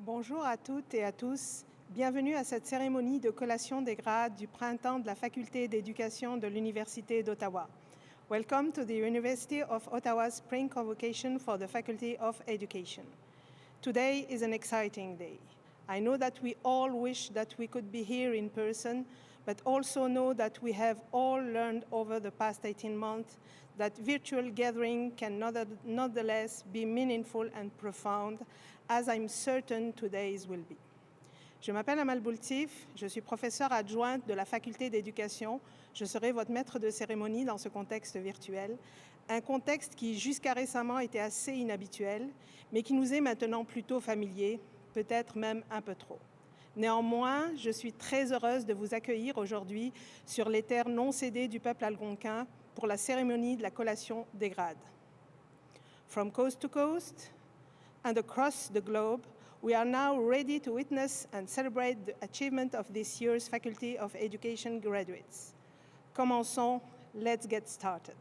Bonjour à toutes et à tous. Bienvenue à cette cérémonie de collation des grades du printemps de la Faculté d'éducation de l'Université d'Ottawa. Welcome to the University of Ottawa's spring convocation for the Faculty of Education. Today is an exciting day. I know that we all wish that we could be here in person, but also know that we have all learned over the past 18 months that virtual gathering can nonetheless be meaningful and profound, as I'm certain today's will be. Je m'appelle Amal Boultif, je suis professeure adjointe de la Faculté d'éducation. Je serai votre maître de cérémonie dans ce contexte virtuel, un contexte qui jusqu'à récemment était assez inhabituel, mais qui nous est maintenant plutôt familier, peut-être même un peu trop. Néanmoins, je suis très heureuse de vous accueillir aujourd'hui sur les terres non cédées du peuple algonquin pour la cérémonie de la collation des grades. From coast to coast and across the globe, we are now ready to witness and celebrate the achievement of this year's Faculty of Education graduates. Commençons, let's get started.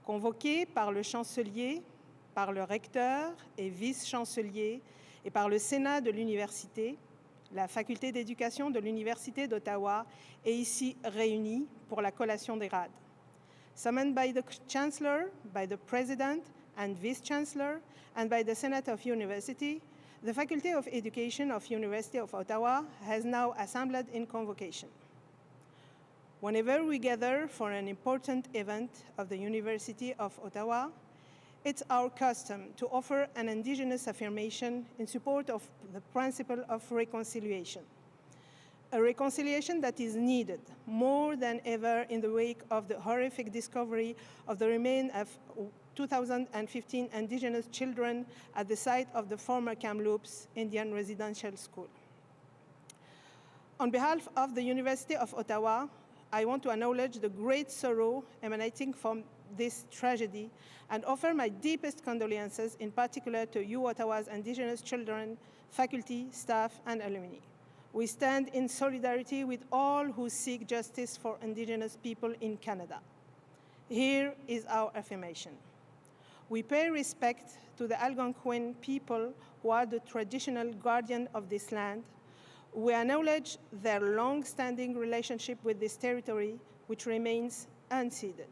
Convoqués par le chancelier, par le recteur et vice-chancelier et par le Sénat de l'université, la Faculté d'éducation de l'Université d'Ottawa est ici réunie pour la collation des grades. Summoned by the Chancellor, by the President and Vice-Chancellor, and by the Senate of University, the Faculty of Education of University of Ottawa has now assembled in convocation. Whenever we gather for an important event of the University of Ottawa, it's our custom to offer an Indigenous affirmation in support of the principle of reconciliation. A reconciliation that is needed more than ever in the wake of the horrific discovery of the remains of 2015 Indigenous children at the site of the former Kamloops Indian Residential School. On behalf of the University of Ottawa, I want to acknowledge the great sorrow emanating from this tragedy and offer my deepest condolences, in particular to UOttawa's Indigenous children, faculty, staff, and alumni. We stand in solidarity with all who seek justice for Indigenous people in Canada. Here is our affirmation. We pay respect to the Algonquin people who are the traditional guardian of this land. We acknowledge their long-standing relationship with this territory, which remains unceded.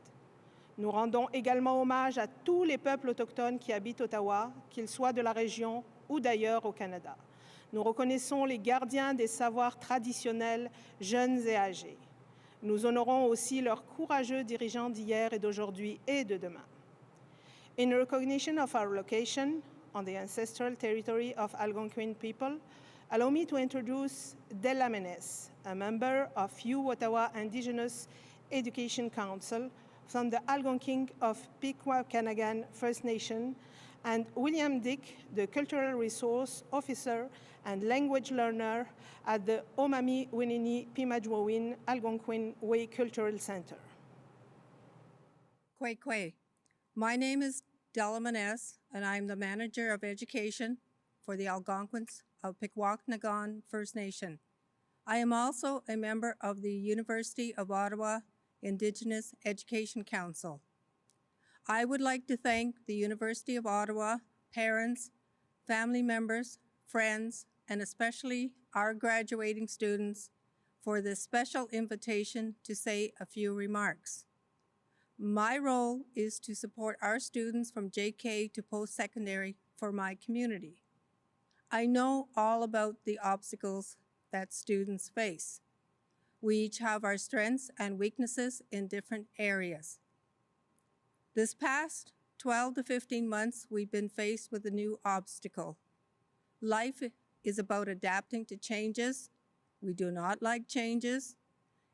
Nous rendons également hommage à tous les peuples autochtones qui habitent Ottawa, qu'ils soient de la région ou d'ailleurs au Canada. Nous reconnaissons les gardiens des savoirs traditionnels, jeunes et âgés. Nous honorons aussi leurs courageux dirigeants d'hier et d'aujourd'hui et de demain. In recognition of our location on the ancestral territory of Algonquin people, allow me to introduce Della Menes, a member of UOttawa Indigenous Education Council from the Algonquin of Pikwakanagan First Nation, and William Dick, the Cultural Resource Officer and Language Learner at the Omami Winini Pimajwawin Algonquin Way Cultural Center. Kwe. My name is Della Menes, and I'm the Manager of Education for the Algonquins of Pikwakanagan First Nation. I am also a member of the University of Ottawa Indigenous Education Council. I would like to thank the University of Ottawa, parents, family members, friends, and especially our graduating students for this special invitation to say a few remarks. My role is to support our students from JK to post-secondary for my community. I know all about the obstacles that students face. We each have our strengths and weaknesses in different areas. This past 12 to 15 months, we've been faced with a new obstacle. Life is about adapting to changes. We do not like changes.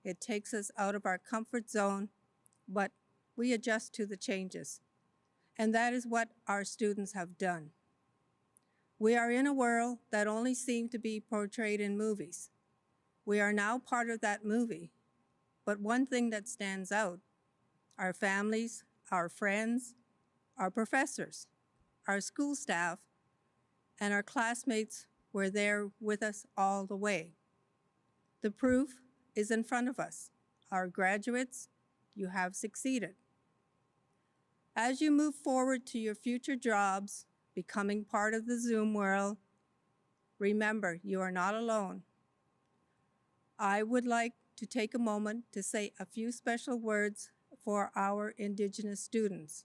It takes us out of our comfort zone, but we adjust to the changes. And that is what our students have done. We are in a world that only seems to be portrayed in movies. We are now part of that movie. But one thing that stands out, our families, our friends, our professors, our school staff, and our classmates were there with us all the way. The proof is in front of us. Our graduates, you have succeeded. As you move forward to your future jobs, becoming part of the Zoom world, remember, you are not alone. I would like to take a moment to say a few special words for our Indigenous students.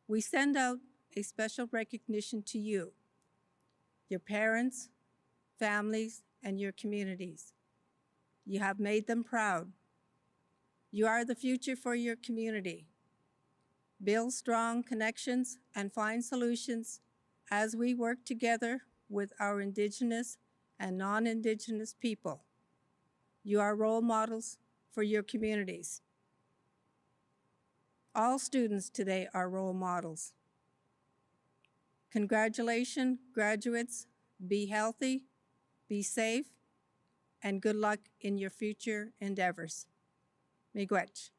We send out a special recognition to you, your parents, families, and your communities. You have made them proud. You are the future for your community. Build strong connections and find solutions as we work together with our Indigenous and non-Indigenous people. You are role models for your communities. All students today are role models. Congratulations, graduates. Be healthy, be safe, and good luck in your future endeavors. Miigwech.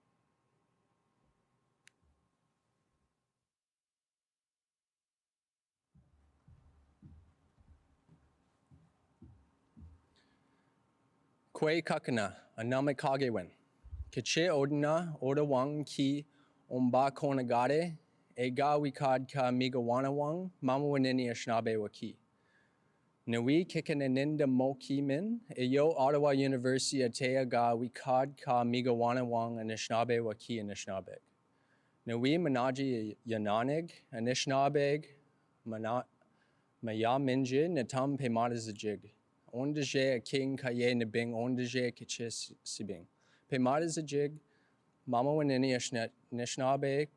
Kwe kakana, aname kagewen. Kiche odina, odawang ki omba konagade, ega wikad ka migawanawang, mamawanini ashnabe waki. Nawi kikaninda moki min, eyo Ottawa University atea ga wikad ka migawanawang anishnabe waki anishnabe. Nawi manaji yananig, anishnabeg, maya minje, natam pemadazajig. Ondaje a king kaye nibing, ondaje kichis sibing. Pemadazajig, mama wanini nishnabe,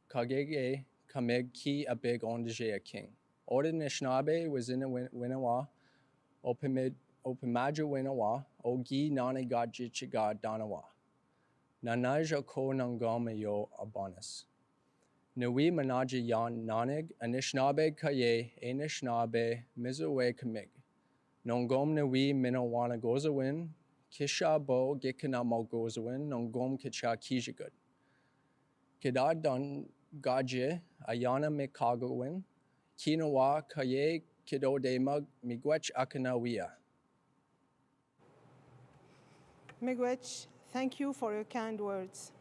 kagege, kameg ki a big ondaje a king. Oda nishnabe was in a winawa, opimaju winawa, ogi nani gajichiga danawa. Nanaja ko nangama yo abanas. Nawi manaji yan nanig, anishnabe kaye, enishnabe, mizuwe kamig. Nongom nawi minawana gozawin, kisha bo gikana mo gozawin, nongom kicha kijigud. Kidad don gaje, ayana mikagawin, kinawa kaye kido de mug, miigwech akanawia. Miigwech, thank you for your kind words.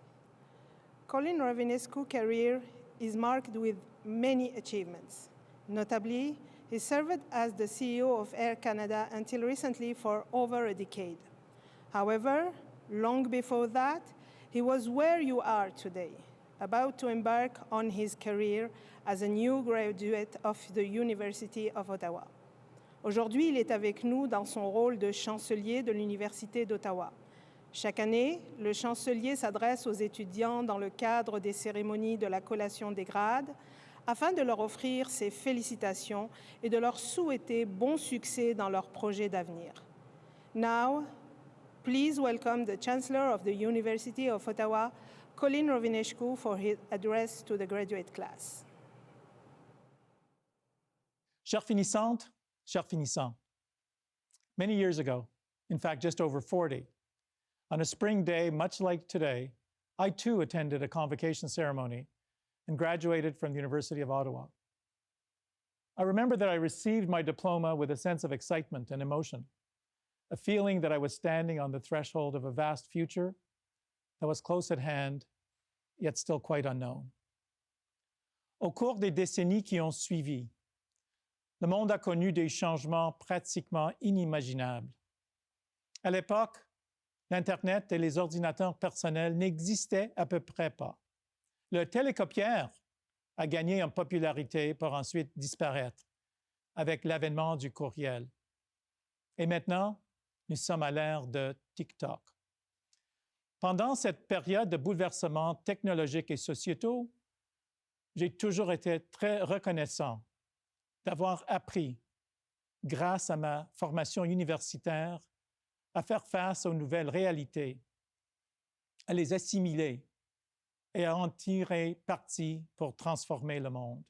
Colin Rovinescu's career is marked with many achievements. Notably, he served as the CEO of Air Canada until recently for over a decade. However, long before that, he was where you are today, about to embark on his career as a new graduate of the University of Ottawa. Aujourd'hui, il est avec nous dans son rôle de chancelier de l'Université d'Ottawa. Chaque année, le chancelier s'adresse aux étudiants dans le cadre des cérémonies de la collation des grades afin de leur offrir ses félicitations et de leur souhaiter bon succès dans leurs projets d'avenir. Now, please welcome the Chancellor of the University of Ottawa, Colin Rovinescu, for his address to the graduate class. Chères finissantes, chers finissants, many years ago, in fact just over 40, on a spring day much like today, I too attended a convocation ceremony and graduated from the University of Ottawa. I remember that I received my diploma with a sense of excitement and emotion, a feeling that I was standing on the threshold of a vast future that was close at hand, yet still quite unknown. Au cours des décennies qui ont suivi, le monde a connu des changements pratiquement inimaginables. À l'époque, l'Internet et les ordinateurs personnels n'existaient à peu près pas. Le télécopieur a gagné en popularité pour ensuite disparaître avec l'avènement du courriel. Et maintenant, nous sommes à l'ère de TikTok. Pendant cette période de bouleversements technologiques et sociétaux, j'ai toujours été très reconnaissant d'avoir appris, grâce à ma formation universitaire, à faire face aux nouvelles réalités, à les assimiler et à en tirer parti pour transformer le monde.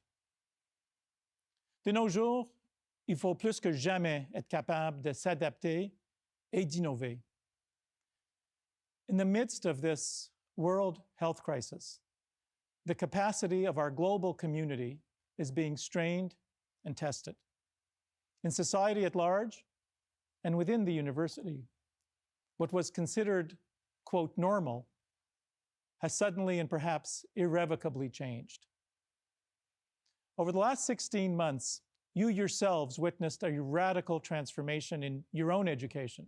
De nos jours, il faut plus que jamais être capable de s'adapter et d'innover. In the midst of this world health crisis, the capacity of our global community is being strained and tested. In society at large and within the university, what was considered, quote, normal has suddenly and perhaps irrevocably changed. Over the last 16 months, you yourselves witnessed a radical transformation in your own education.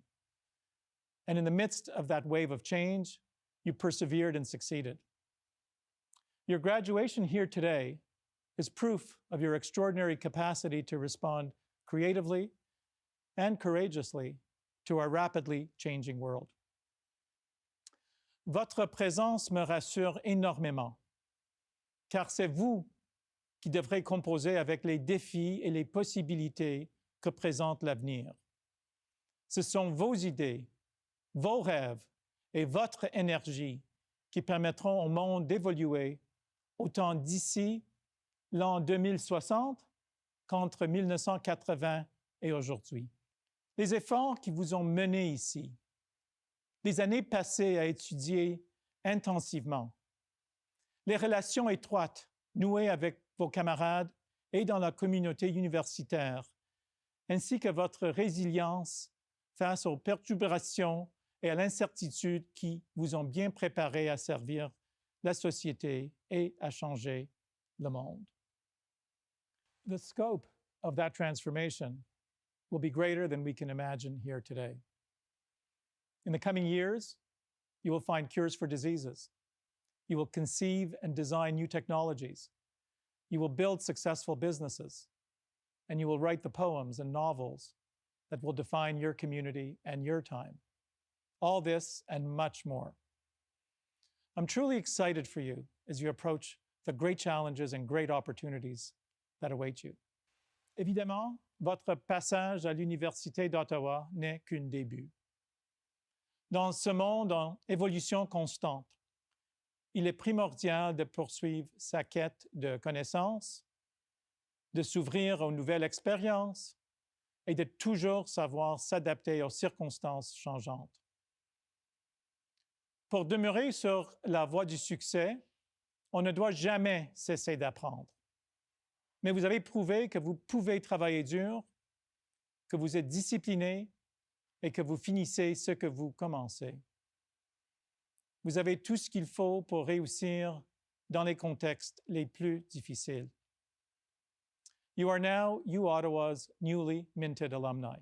And in the midst of that wave of change, you persevered and succeeded. Your graduation here today is proof of your extraordinary capacity to respond creatively and courageously to our rapidly changing world. Votre présence me rassure énormément, car c'est vous qui devrez composer avec les défis et les possibilités que présente l'avenir. Ce sont vos idées, vos rêves et votre énergie qui permettront au monde d'évoluer autant d'ici l'an 2060 qu'entre 1980 et aujourd'hui. Les efforts qui vous ont menés ici, les années passées à étudier intensivement, les relations étroites nouées avec vos camarades et dans la communauté universitaire, ainsi que votre résilience face aux perturbations et à l'incertitude qui vous ont bien préparé à servir la société et à changer le monde. The scope of that transformation will be greater than we can imagine here today. In the coming years, you will find cures for diseases. You will conceive and design new technologies. You will build successful businesses. And you will write the poems and novels that will define your community and your time. All this and much more. I'm truly excited for you as you approach the great challenges and great opportunities that await you. Évidemment, votre passage à l'Université d'Ottawa n'est qu'un début. Dans ce monde en évolution constante, il est primordial de poursuivre sa quête de connaissances, de s'ouvrir aux nouvelles expériences et de toujours savoir s'adapter aux circonstances changeantes. Pour demeurer sur la voie du succès, on ne doit jamais cesser d'apprendre. Mais vous avez prouvé que vous pouvez travailler dur, que vous êtes discipliné et que vous finissez ce que vous commencez. Vous avez tout ce qu'il faut pour réussir dans les contextes les plus difficiles. You are now UOttawa's newly minted alumni.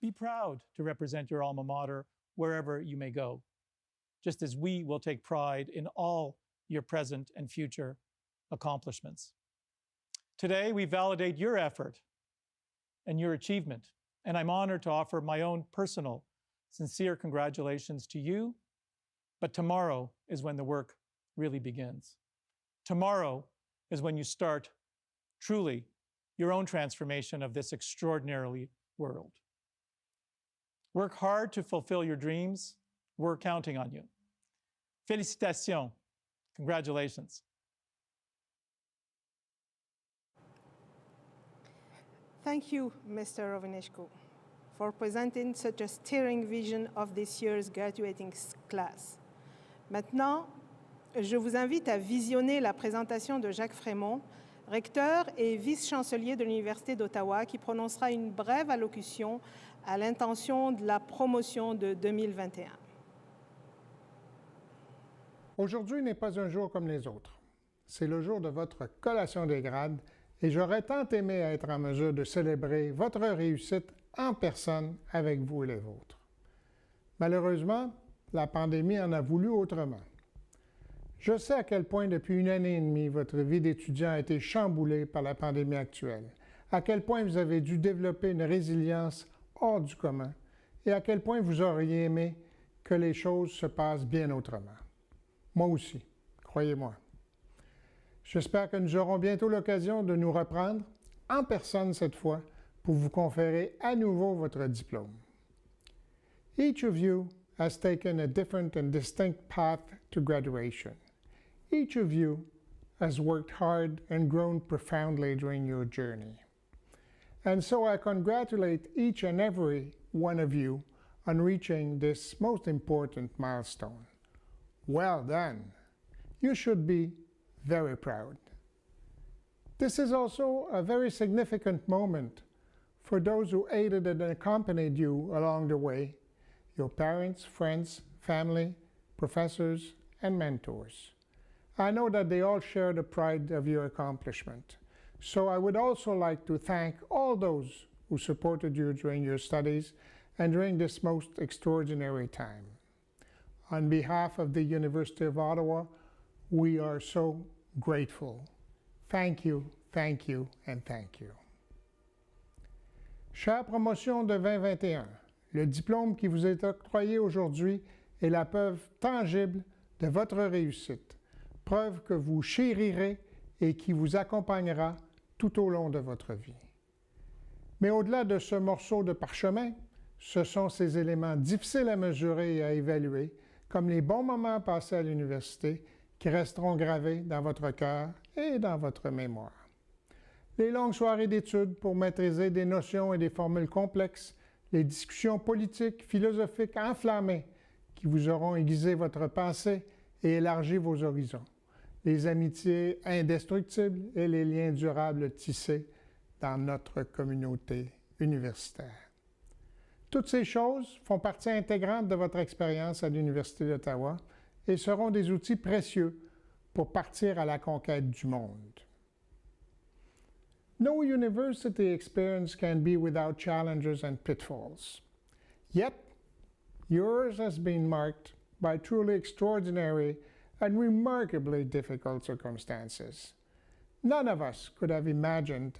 Be proud to represent your alma mater wherever you may go, just as we will take pride in all your present and future accomplishments. Today, we validate your effort and your achievement, and I'm honored to offer my own personal, sincere congratulations to you. But tomorrow is when the work really begins. Tomorrow is when you start truly your own transformation of this extraordinary world. Work hard to fulfill your dreams. We're counting on you. Félicitations. Congratulations. Thank you, Mr. Rovinescu, for presenting such a stirring vision of this year's graduating class. Maintenant, je vous invite à visionner la présentation de Jacques Frémont, recteur et vice-chancelier de l'Université d'Ottawa, qui prononcera une brève allocution à l'intention de la promotion de 2021. Aujourd'hui n'est pas un jour comme les autres. C'est le jour de votre collation des grades et j'aurais tant aimé être en mesure de célébrer votre réussite en personne avec vous et les vôtres. Malheureusement, la pandémie en a voulu autrement. Je sais à quel point depuis 1 année et demie, votre vie d'étudiant a été chamboulée par la pandémie actuelle, à quel point vous avez dû développer une résilience hors du commun et à quel point vous auriez aimé que les choses se passent bien autrement. Moi aussi, croyez-moi. J'espère que nous aurons bientôt l'occasion de nous reprendre, en personne cette fois, pour vous conférer à nouveau votre diplôme. Each of you has taken a different and distinct path to graduation. Each of you has worked hard and grown profoundly during your journey. And so I congratulate each and every one of you on reaching this most important milestone. Well done. You should be very proud. This is also a very significant moment for those who aided and accompanied you along the way, your parents, friends, family, professors, and mentors. I know that they all share the pride of your accomplishment. So I would also like to thank all those who supported you during your studies and during this most extraordinary time. On behalf of the University of Ottawa, we are so grateful. Thank you, and thank you. Chère promotion de 2021, le diplôme qui vous est octroyé aujourd'hui est la preuve tangible de votre réussite, preuve que vous chérirez et qui vous accompagnera tout au long de votre vie. Mais au-delà de ce morceau de parchemin, ce sont ces éléments difficiles à mesurer et à évaluer, comme les bons moments passés à l'université, qui resteront gravés dans votre cœur et dans votre mémoire. Les longues soirées d'études pour maîtriser des notions et des formules complexes, les discussions politiques, philosophiques enflammées qui vous auront aiguisé votre pensée et élargi vos horizons, les amitiés indestructibles et les liens durables tissés dans notre communauté universitaire. Toutes ces choses font partie intégrante de votre expérience à l'Université d'Ottawa et seront des outils précieux pour partir à la conquête du monde. No university experience can be without challenges and pitfalls. Yet, yours has been marked by truly extraordinary and remarkably difficult circumstances. None of us could have imagined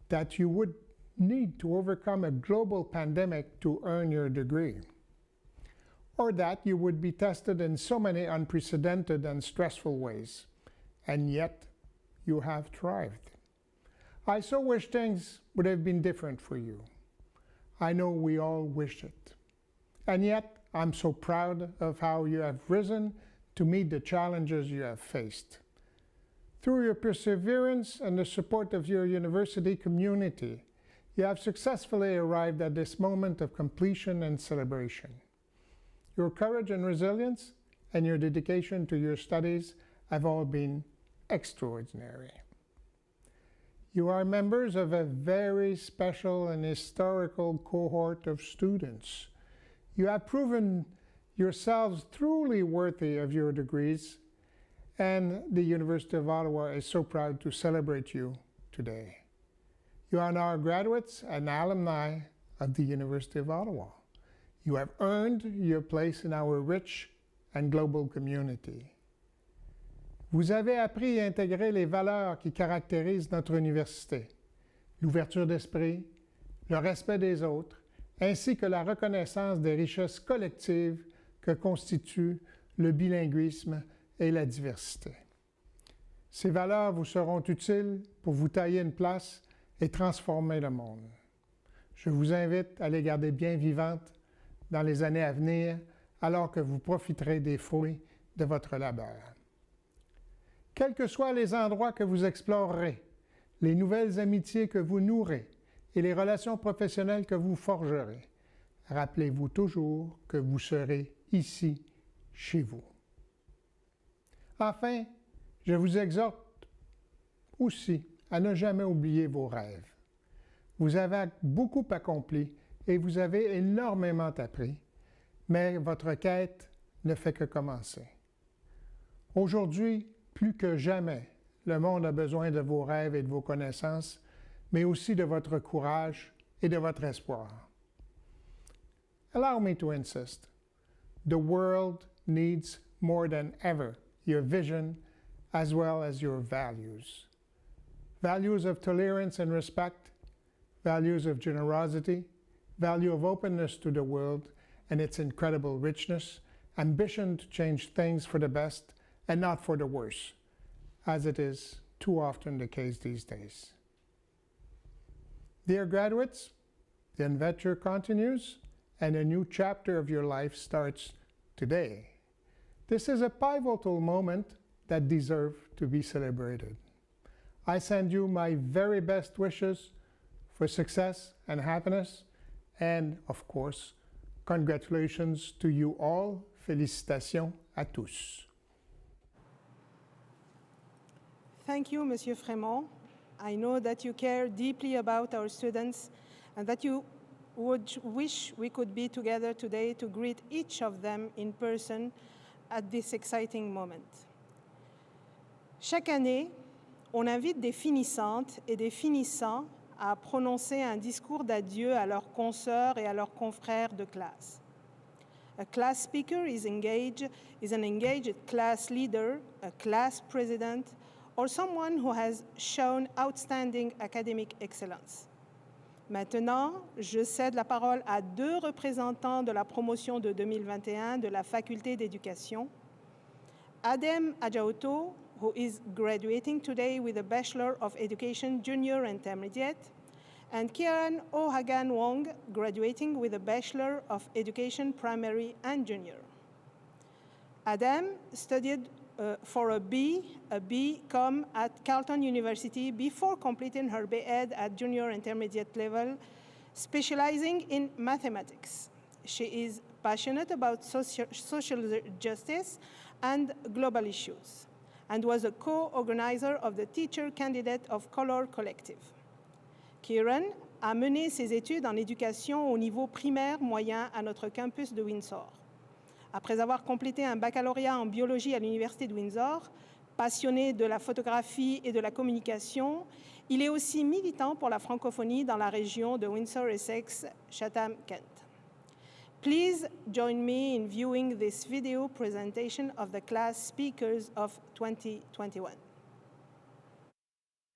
that you would need to overcome a global pandemic to earn your degree, or that you would be tested in so many unprecedented and stressful ways, and yet you have thrived. I so wish things would have been different for you. I know we all wish it. And yet, I'm so proud of how you have risen to meet the challenges you have faced. Through your perseverance and the support of your university community, you have successfully arrived at this moment of completion and celebration. Your courage and resilience and your dedication to your studies have all been extraordinary. You are members of a very special and historical cohort of students. You have proven yourselves truly worthy of your degrees, and the University of Ottawa is so proud to celebrate you today. You are now graduates and alumni of the University of Ottawa. You have earned your place in our rich and global community. Vous avez appris et intégré les valeurs qui caractérisent notre université, l'ouverture d'esprit, le respect des autres, ainsi que la reconnaissance des richesses collectives que constituent le bilinguisme et la diversité. Ces valeurs vous seront utiles pour vous tailler une place et transformer le monde. Je vous invite à les garder bien vivantes dans les années à venir, alors que vous profiterez des fruits de votre labeur. Quels que soient les endroits que vous explorerez, les nouvelles amitiés que vous nourrez et les relations professionnelles que vous forgerez, rappelez-vous toujours que vous serez ici, chez vous. Enfin, je vous exhorte aussi à ne jamais oublier vos rêves. Vous avez beaucoup accompli et vous avez énormément appris, mais votre quête ne fait que commencer. Aujourd'hui, plus que jamais, le monde a besoin de vos rêves et de vos connaissances, mais aussi de votre courage et de votre espoir. Allow me to insist. The world needs more than ever your vision as well as your values. Values of tolerance and respect, values of generosity, value of openness to the world and its incredible richness, ambition to change things for the best and not for the worse, as it is too often the case these days. Dear graduates, the adventure continues and a new chapter of your life starts today. This is a pivotal moment that deserves to be celebrated. I send you my very best wishes for success and happiness, and of course, congratulations to you all. Félicitations à tous. Thank you, Monsieur Frémont. I know that you care deeply about our students and that you would wish we could be together today to greet each of them in person at this exciting moment. Chaque année, on invite des finissantes et des finissants à prononcer un discours d'adieu à leurs consoeurs et à leurs confrères de classe. A class speaker is an engaged class leader, a class president, or someone who has shown outstanding academic excellence. Maintenant, je cède la parole à 2 représentants de la promotion de 2021 de la Faculté d'éducation. Adem Adjaoto, who is graduating today with a Bachelor of Education Junior Intermediate, and Kieran O'Hagan Wong, graduating with a Bachelor of Education Primary and Junior. Adam studied for a B.Com at Carleton University before completing her B.Ed at junior intermediate level, specializing in mathematics. She is passionate about social justice and global issues, and was a co-organizer of the Teacher Candidate of Color Collective. Kieran a mené ses études en éducation au niveau primaire moyen à notre campus de Windsor. Après avoir complété un baccalauréat en biologie à l'Université de Windsor, passionné de la photographie et de la communication, il est aussi militant pour la francophonie dans la région de Windsor-Essex, Chatham-Kent. Please join me in viewing this video presentation of the class speakers of 2021.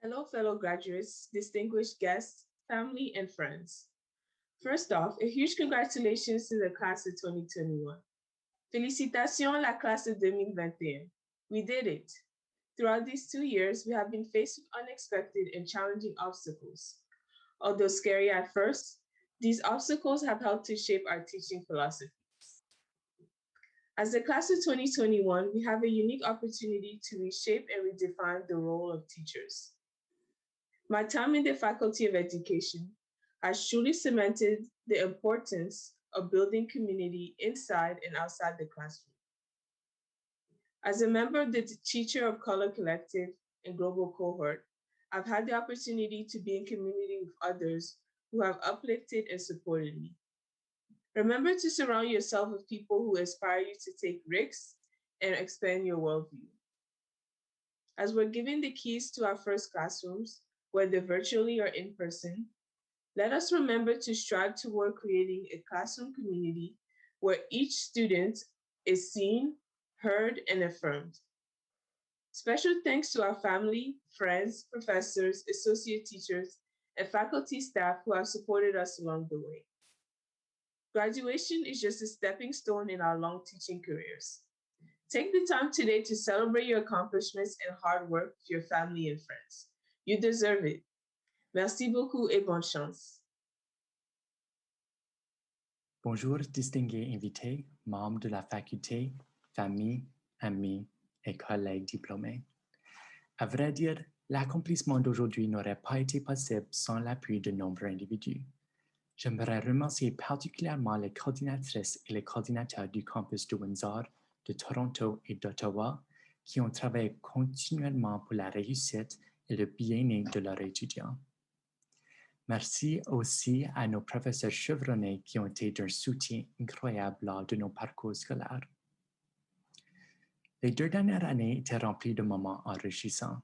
Hello, fellow graduates, distinguished guests, family, and friends. First off, a huge congratulations to the class of 2021. Félicitations la classe de 2021. We did it. Throughout these 2 years, we have been faced with unexpected and challenging obstacles. Although scary at first, these obstacles have helped to shape our teaching philosophy. As the class of 2021, we have a unique opportunity to reshape and redefine the role of teachers. My time in the Faculty of Education has truly cemented the importance of building community inside and outside the classroom. As a member of the Teacher of Color Collective and Global Cohort, I've had the opportunity to be in community with others who have uplifted and supported me. Remember to surround yourself with people who inspire you to take risks and expand your worldview. As we're giving the keys to our first classrooms, whether virtually or in person, let us remember to strive toward creating a classroom community where each student is seen, heard, and affirmed. Special thanks to our family, friends, professors, associate teachers, and faculty staff who have supported us along the way. Graduation is just a stepping stone in our long teaching careers. Take the time today to celebrate your accomplishments and hard work with your family and friends. You deserve it. Merci beaucoup et bonne chance. Bonjour, distingués invités, membres de la faculté, famille, amis et collègues diplômés. À vrai dire, l'accomplissement d'aujourd'hui n'aurait pas été possible sans l'appui de nombreux individus. J'aimerais remercier particulièrement les coordinatrices et les coordinateurs du campus de Windsor, de Toronto et d'Ottawa qui ont travaillé continuellement pour la réussite et le bien-être de leurs étudiants. Merci aussi à nos professeurs chevronnés qui ont été d'un soutien incroyable lors de nos parcours scolaires. Les 2 dernières années étaient remplies de moments enrichissants.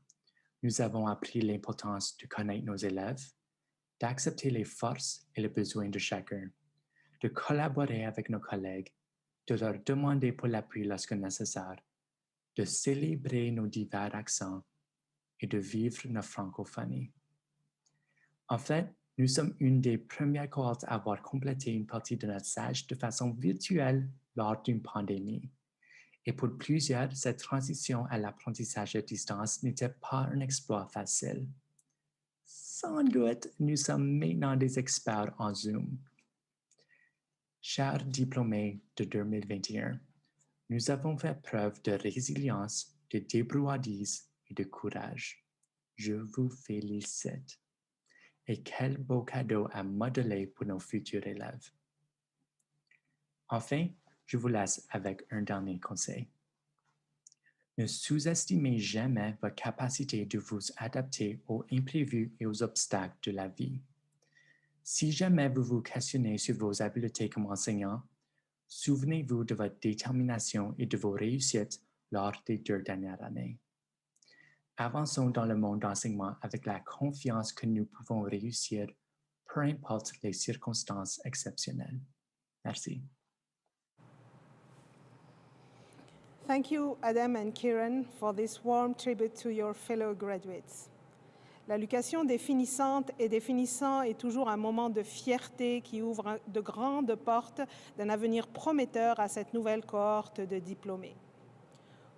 Nous avons appris l'importance de connaître nos élèves, d'accepter les forces et les besoins de chacun, de collaborer avec nos collègues, de leur demander pour l'appui lorsque nécessaire, de célébrer nos divers accents et de vivre notre francophonie. En fait, nous sommes une des premières cohortes à avoir complété une partie de notre stage de façon virtuelle lors d'une pandémie. Et pour plusieurs, cette transition à l'apprentissage à distance n'était pas un exploit facile. Sans doute, nous sommes maintenant des experts en Zoom. Chers diplômés de 2021, nous avons fait preuve de résilience, de débrouillardise et de courage. Je vous félicite. Et quel beau cadeau à modeler pour nos futurs élèves. Enfin, je vous laisse avec un dernier conseil. Ne sous-estimez jamais votre capacité de vous adapter aux imprévus et aux obstacles de la vie. Si jamais vous vous questionnez sur vos habiletés comme enseignant, souvenez-vous de votre détermination et de vos réussites lors des 2 dernières années. Avançons dans le monde d'enseignement avec la confiance que nous pouvons réussir, peu importe les circonstances exceptionnelles. Merci. Thank you, Adam and Kieran, for this warm tribute to your fellow graduates. L'éducation des finissantes et des finissants est toujours un moment de fierté qui ouvre de grandes portes d'un avenir prometteur à cette nouvelle cohorte de diplômés.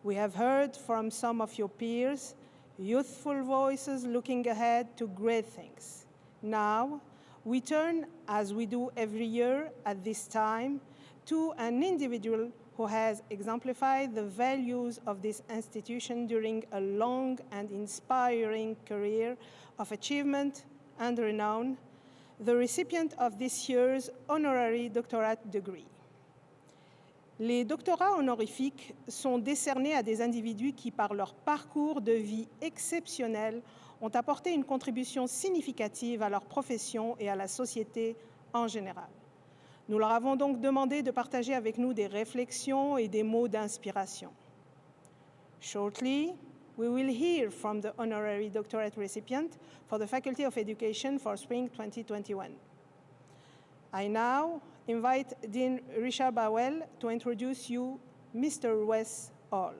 We have heard from some of your peers, youthful voices looking ahead to great things. Now, we turn, as we do every year at this time, to an individual who has exemplified the values of this institution during a long and inspiring career of achievement and renown, the recipient of this year's honorary doctorate degree. Les doctorats honorifiques sont décernés à des individus qui, par leur parcours de vie exceptionnel, ont apporté une contribution significative à leur profession et à la société en général. Nous leur avons donc demandé de partager avec nous des réflexions et des mots d'inspiration. Shortly, we will hear from the honorary doctorate recipient for the Faculty of Education for Spring 2021. I now invite Dean Richard Bowell to introduce you Mr. Wes Hall.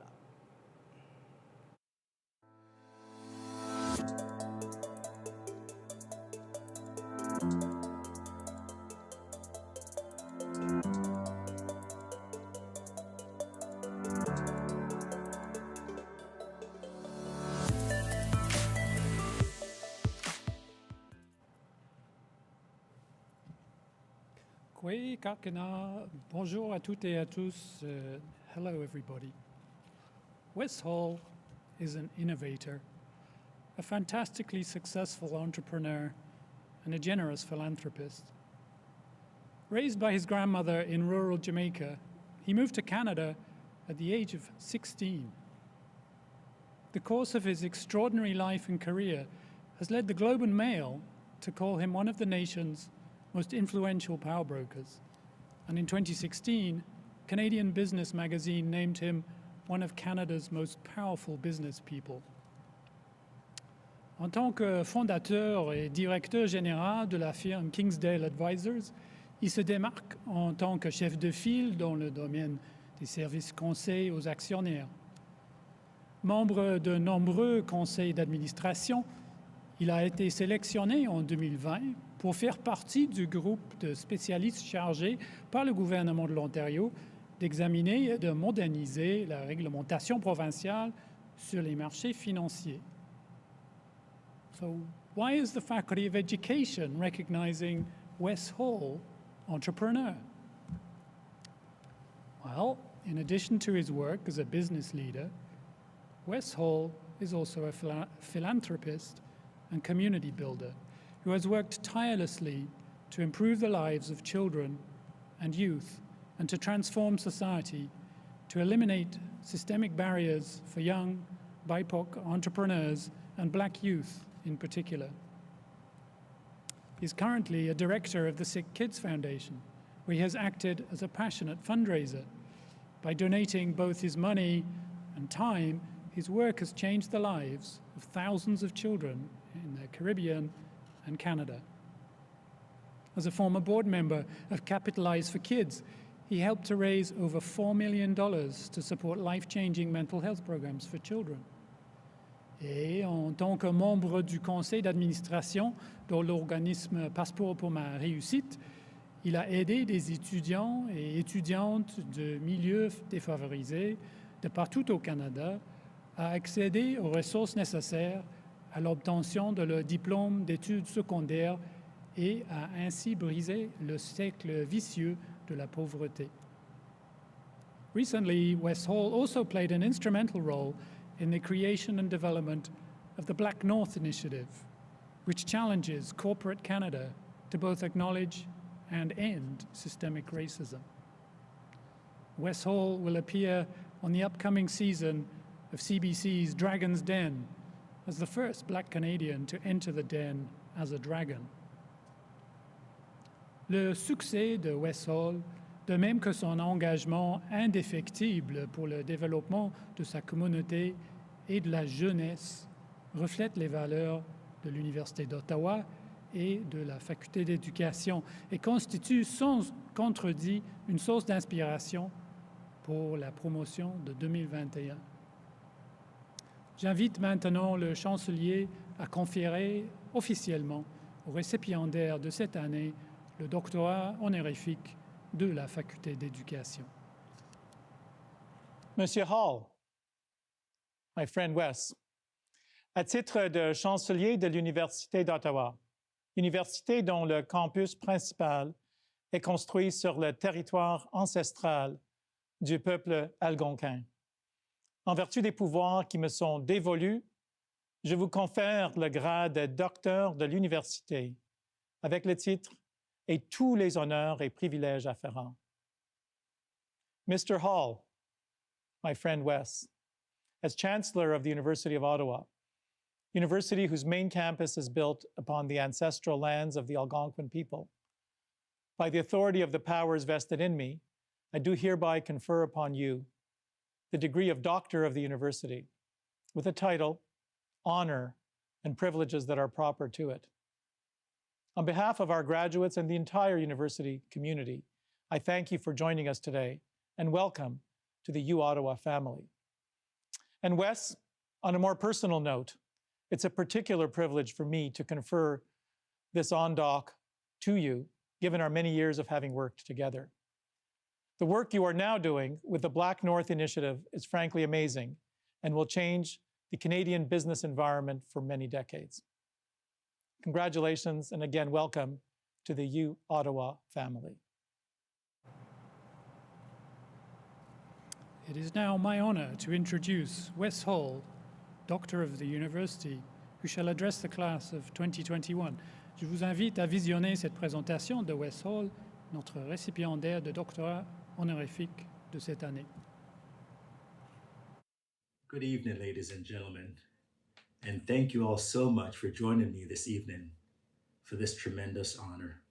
Oui, Kakena. Bonjour à toutes et à tous. Hello, everybody. Wes Hall is an innovator, a fantastically successful entrepreneur, and a generous philanthropist. Raised by his grandmother in rural Jamaica, he moved to Canada at the age of 16. The course of his extraordinary life and career has led the Globe and Mail to call him one of the nation's most influential power brokers. And in 2016, Canadian Business Magazine named him one of Canada's most powerful business people. En tant que fondateur et directeur général de la firme Kingsdale Advisors, il se démarque en tant que chef de file dans le domaine des services conseils aux actionnaires. Membre de nombreux conseils d'administration, il a été sélectionné en 2020 pour faire partie du groupe de spécialistes chargés par le gouvernement de l'Ontario d'examiner et de moderniser la réglementation provinciale sur les marchés financiers. So, why is the Faculty of Education recognizing Wes Hall, entrepreneur? Well, in addition to his work as a business leader, Wes Hall is also a philanthropist and community builder who has worked tirelessly to improve the lives of children and youth and to transform society, to eliminate systemic barriers for young BIPOC entrepreneurs and Black youth in particular. He's currently a director of the Sick Kids Foundation, where he has acted as a passionate fundraiser. By donating both his money and time, his work has changed the lives of thousands of children in the Caribbean and Canada. As a former board member of Capitalize for Kids, he helped to raise over $4 million to support life-changing mental health programs for children. Et en tant que membre du conseil d'administration de l'organisme Passeport pour ma réussite, il a aidé des étudiants et étudiantes de milieux défavorisés de partout au Canada à accéder aux ressources nécessaires à l'obtention de leur diplôme d'études secondaires et a ainsi brisé le cercle vicieux de la pauvreté. Recently, Wes Hall also played an instrumental role in the creation and development of the Black North Initiative, which challenges corporate Canada to both acknowledge and end systemic racism. Wes Hall will appear on the upcoming season of CBC's Dragon's Den as the first Black Canadian to enter the den as a dragon. Le succès de Wes Hall, de même que son engagement indéfectible pour le développement de sa communauté et de la jeunesse, reflète les valeurs de l'Université d'Ottawa et de la Faculté d'éducation et constitue sans contredit une source d'inspiration pour la promotion de 2021. J'invite maintenant le chancelier à conférer officiellement au récipiendaire de cette année le doctorat honorifique de la Faculté d'éducation. Monsieur Hall, my friend Wes, à titre de chancelier de l'Université d'Ottawa, université dont le campus principal est construit sur le territoire ancestral du peuple algonquin, en vertu des pouvoirs qui me sont dévolus, je vous confère le grade de docteur de l'université avec le titre et tous les honneurs et privilèges afférents. Mr. Hall, my friend Wes, as Chancellor of the University of Ottawa, university whose main campus is built upon the ancestral lands of the Algonquin people, by the authority of the powers vested in me, I do hereby confer upon you the degree of Doctor of the University, with a title, honor, and privileges that are proper to it. On behalf of our graduates and the entire university community, I thank you for joining us today and welcome to the U-Ottawa family. And Wes, on a more personal note, it's a particular privilege for me to confer this on-doc to you, given our many years of having worked together. The work you are now doing with the Black North Initiative is frankly amazing and will change the Canadian business environment for many decades. Congratulations, and again, welcome to the U-Ottawa family. It is now my honor to introduce Wes Hall, Doctor of the University, who shall address the class of 2021. Je vous invite à visionner cette présentation de Wes Hall, notre récipiendaire de doctorat honorifique de cette année. Good evening, ladies and gentlemen, and thank you all so much for joining me this evening for this tremendous honor.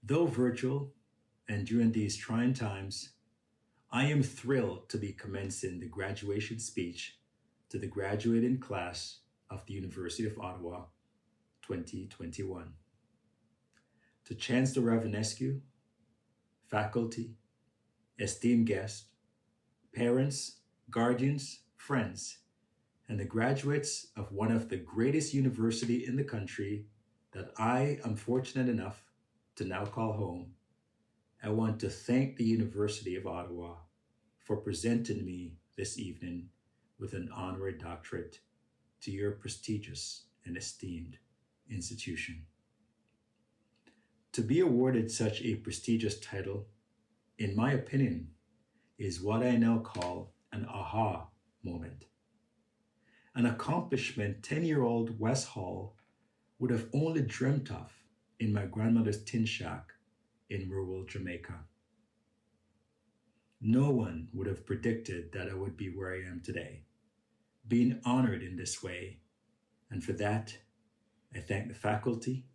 Though virtual and during these trying times, I am thrilled to be commencing the graduation speech to the graduating class of the University of Ottawa 2021. To Chancellor Ravinescu, faculty, esteemed guests, parents, guardians, friends, and the graduates of one of the greatest universities in the country that I am fortunate enough to now call home, I want to thank the University of Ottawa for presenting me this evening with an honorary doctorate to your prestigious and esteemed institution. To be awarded such a prestigious title, in my opinion, is what I now call an aha moment. An accomplishment 10-year-old Wes Hall would have only dreamt of in my grandmother's tin shack in rural Jamaica. No one would have predicted that I would be where I am today, being honored in this way, and for that, I thank the faculty,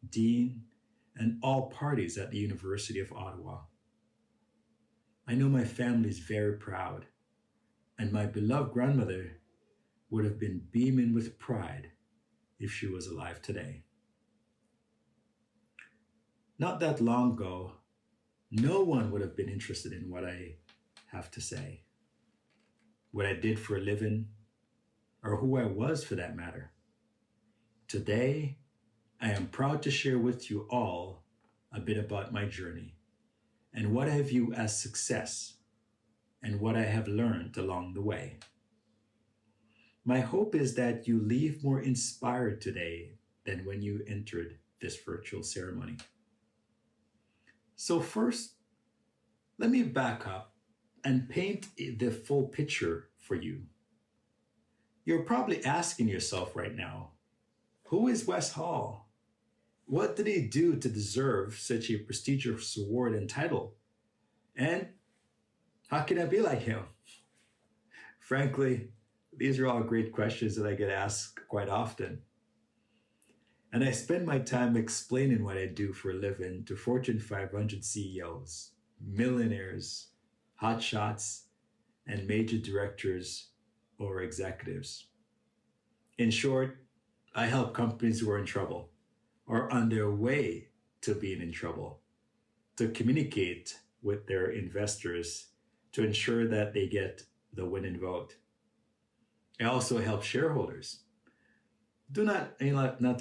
dean, and all parties at the University of Ottawa. I know my family is very proud, and my beloved grandmother would have been beaming with pride if she was alive today. Not that long ago, no one would have been interested in what I have to say, what I did for a living, or who I was for that matter. Today, I am proud to share with you all a bit about my journey and what I view as success and what I have learned along the way. My hope is that you leave more inspired today than when you entered this virtual ceremony. So first, let me back up and paint the full picture for you. You're probably asking yourself right now, who is Wes Hall? What did he do to deserve such a prestigious award and title? And how can I be like him? Frankly, these are all great questions that I get asked quite often. And I spend my time explaining what I do for a living to Fortune 500 CEOs, millionaires, hotshots, and major directors or executives. In short, I help companies who are in trouble or on their way to being in trouble to communicate with their investors to ensure that they get the winning vote. I also help shareholders do not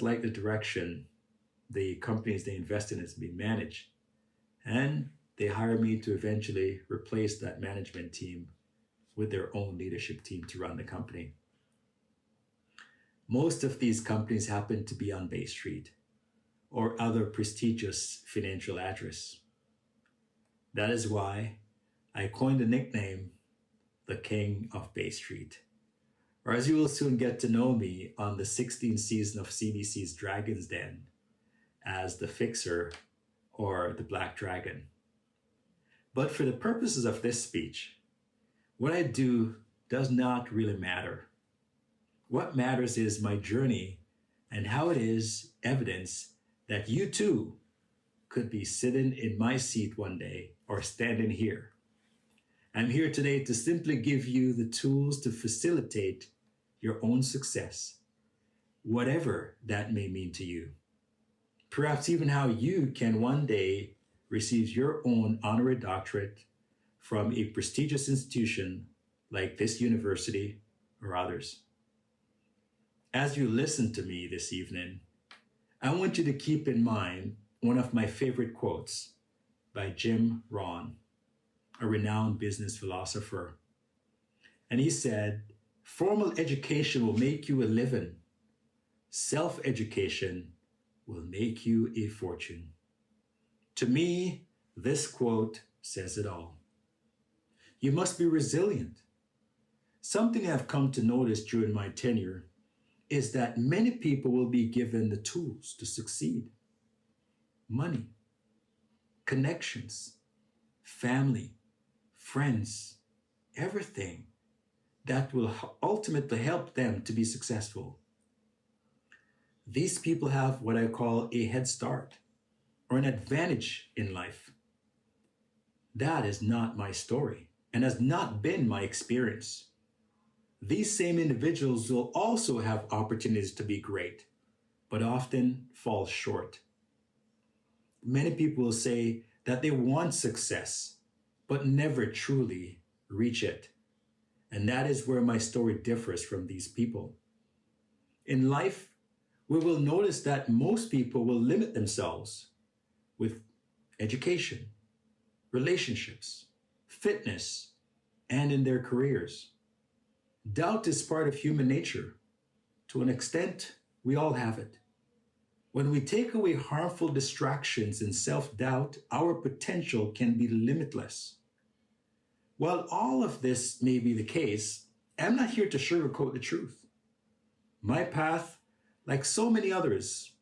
like the direction the companies they invest in is being managed, and they hire me to eventually replace that management team with their own leadership team to run the company. Most of these companies happen to be on Bay Street or other prestigious financial address. That is why I coined the nickname, the King of Bay Street. Or as you will soon get to know me on the 16th season of CBC's Dragon's Den as the Fixer or the Black Dragon. But for the purposes of this speech, what I do does not really matter. What matters is my journey and how it is evidence that you too could be sitting in my seat one day or standing here. I'm here today to simply give you the tools to facilitate your own success, whatever that may mean to you. Perhaps even how you can one day receive your own honorary doctorate from a prestigious institution like this university or others. As you listen to me this evening, I want you to keep in mind one of my favorite quotes by Jim Rohn, a renowned business philosopher. And he said, "Formal education will make you a living. Self-education will make you a fortune." To me, this quote says it all. You must be resilient. Something I've come to notice during my tenure is that many people will be given the tools to succeed. Money, connections, family, friends, everything that will ultimately help them to be successful. These people have what I call a head start or an advantage in life. That is not my story and has not been my experience. These same individuals will also have opportunities to be great, but often fall short. Many people will say that they want success, but never truly reach it. And that is where my story differs from these people. In life, we will notice that most people will limit themselves with education, relationships, fitness, and in their careers. Doubt is part of human nature. To an extent, we all have it. When we take away harmful distractions and self-doubt, our potential can be limitless. While all of this may be the case, I'm not here to sugarcoat the truth. My path, like so many others,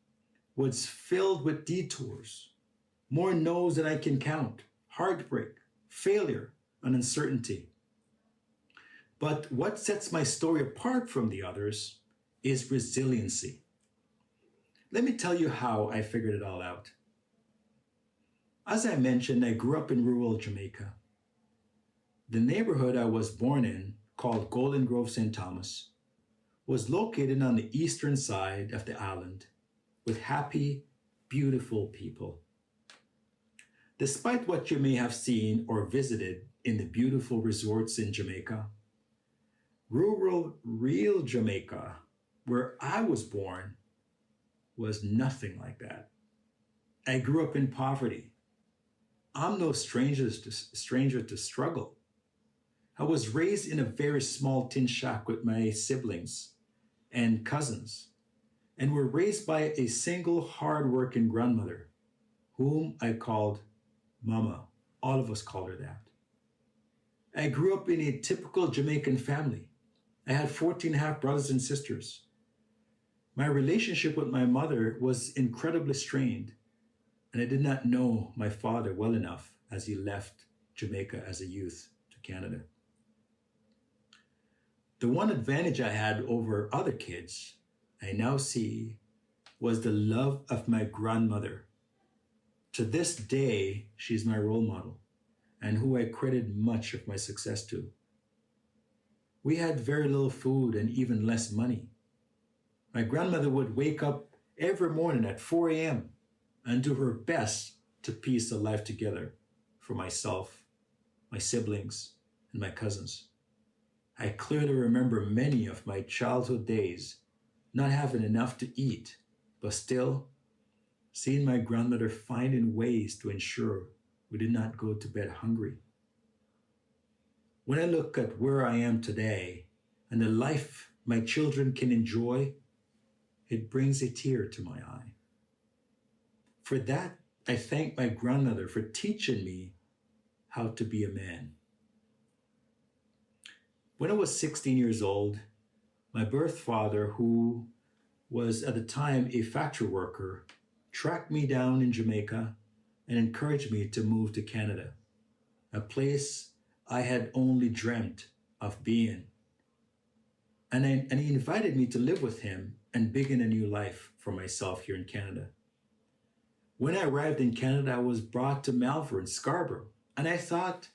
was filled with detours, more no's than I can count, heartbreak, failure, and uncertainty. But what sets my story apart from the others is resiliency. Let me tell you how I figured it all out. As I mentioned, I grew up in rural Jamaica. The neighborhood I was born in, called Golden Grove St. Thomas, was located on the eastern side of the island with happy, beautiful people. Despite what you may have seen or visited in the beautiful resorts in Jamaica, real Jamaica, where I was born, was nothing like that. I grew up in poverty. I'm no stranger to struggle. I was raised in a very small tin shack with my siblings and cousins, and were raised by a single hard-working grandmother, whom I called Mama. All of us called her that. I grew up in a typical Jamaican family. I had 14 half brothers and sisters. My relationship with my mother was incredibly strained, and I did not know my father well enough as he left Jamaica as a youth to Canada. The one advantage I had over other kids, I now see, was the love of my grandmother. To this day, she's my role model and who I credit much of my success to. We had very little food and even less money. My grandmother would wake up every morning at 4 a.m. and do her best to piece a life together for myself, my siblings, and my cousins. I clearly remember many of my childhood days not having enough to eat, but still seeing my grandmother finding ways to ensure we did not go to bed hungry. When I look at where I am today and the life my children can enjoy, it brings a tear to my eye. For that, I thank my grandmother for teaching me how to be a man. When I was 16 years old, my birth father, who was at the time a factory worker, tracked me down in Jamaica and encouraged me to move to Canada, a place I had only dreamt of being. And he invited me to live with him and begin a new life for myself here in Canada. When I arrived in Canada, I was brought to Melbourne, Scarborough, and I thought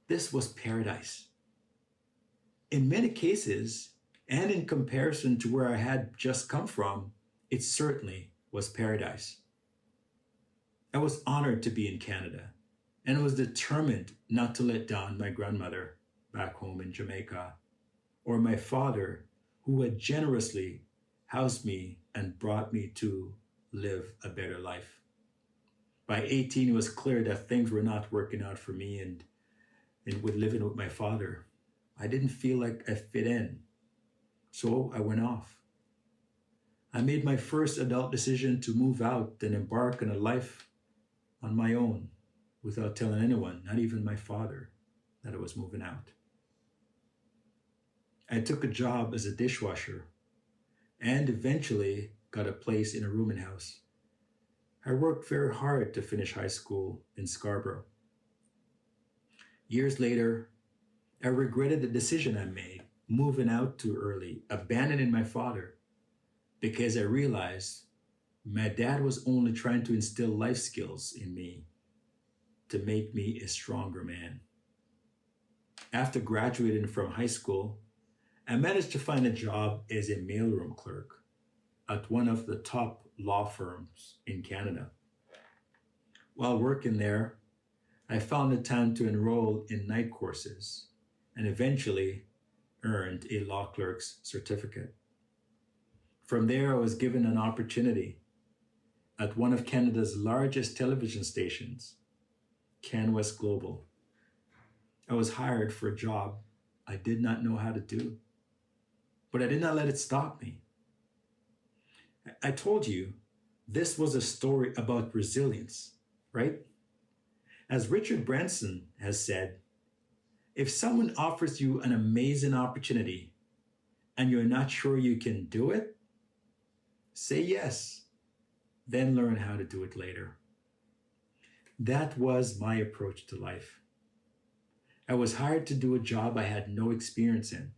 this was paradise. In many cases, and in comparison to where I had just come from, it certainly was paradise. I was honored to be in Canada and was determined not to let down my grandmother back home in Jamaica, or my father, who had generously housed me and brought me to live a better life. By 18, it was clear that things were not working out for me, and with living with my father, I didn't feel like I fit in. So I went off. I made my first adult decision to move out and embark on a life on my own without telling anyone, not even my father, that I was moving out. I took a job as a dishwasher and eventually got a place in a rooming house. I worked very hard to finish high school in Scarborough. Years later, I regretted the decision I made, moving out too early, abandoning my father, because I realized my dad was only trying to instill life skills in me to make me a stronger man. After graduating from high school, I managed to find a job as a mailroom clerk at one of the top law firms in Canada. While working there, I found the time to enroll in night courses and eventually earned a law clerk's certificate. From there, I was given an opportunity at one of Canada's largest television stations, CanWest Global. I was hired for a job I did not know how to do, but I did not let it stop me. I told you this was a story about resilience, right? As Richard Branson has said, if someone offers you an amazing opportunity and you're not sure you can do it, say yes, then learn how to do it later. That was my approach to life. I was hired to do a job I had no experience in,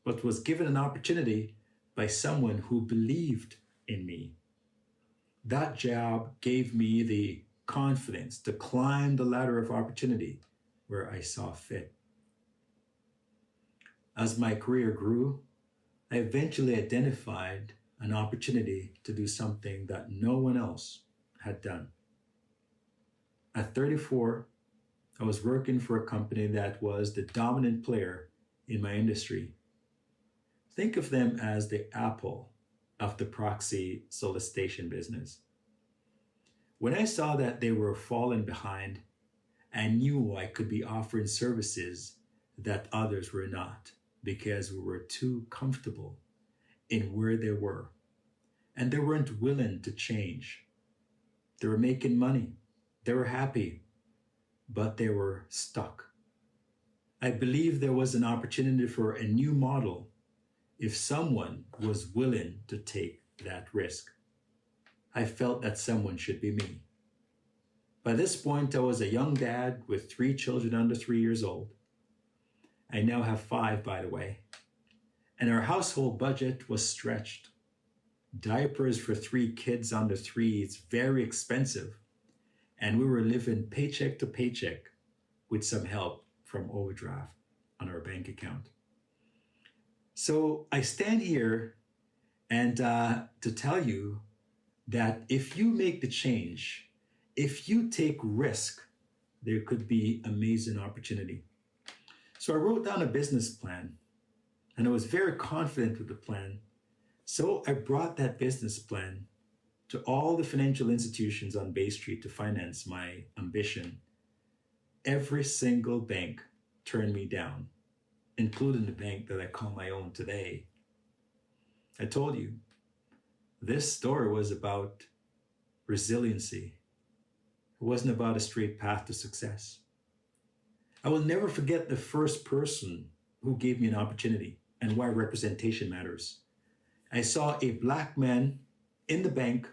but was given an opportunity by someone who believed in me. That job gave me the confidence to climb the ladder of opportunity where I saw fit. As my career grew, I eventually identified an opportunity to do something that no one else had done. At 34, I was working for a company that was the dominant player in my industry. Think of them as the Apple of the proxy solicitation business. When I saw that they were falling behind, I knew I could be offering services that others were not because we were too comfortable in where they were, and they weren't willing to change. They were making money, they were happy, but they were stuck. I believe there was an opportunity for a new model if someone was willing to take that risk. I felt that someone should be me. By this point, I was a young dad with 3 children under 3 years old. I now have 5, by the way. And our household budget was stretched. Diapers for 3 kids under 3 is very expensive. And we were living paycheck to paycheck with some help from overdraft on our bank account. So I stand here and to tell you that if you make the change, if you take risk, there could be amazing opportunity. So I wrote down a business plan, and I was very confident with the plan. So I brought that business plan to all the financial institutions on Bay Street to finance my ambition. Every single bank turned me down, including the bank that I call my own today. I told you, this story was about resiliency. It wasn't about a straight path to success. I will never forget the first person who gave me an opportunity and why representation matters. I saw a Black man in the bank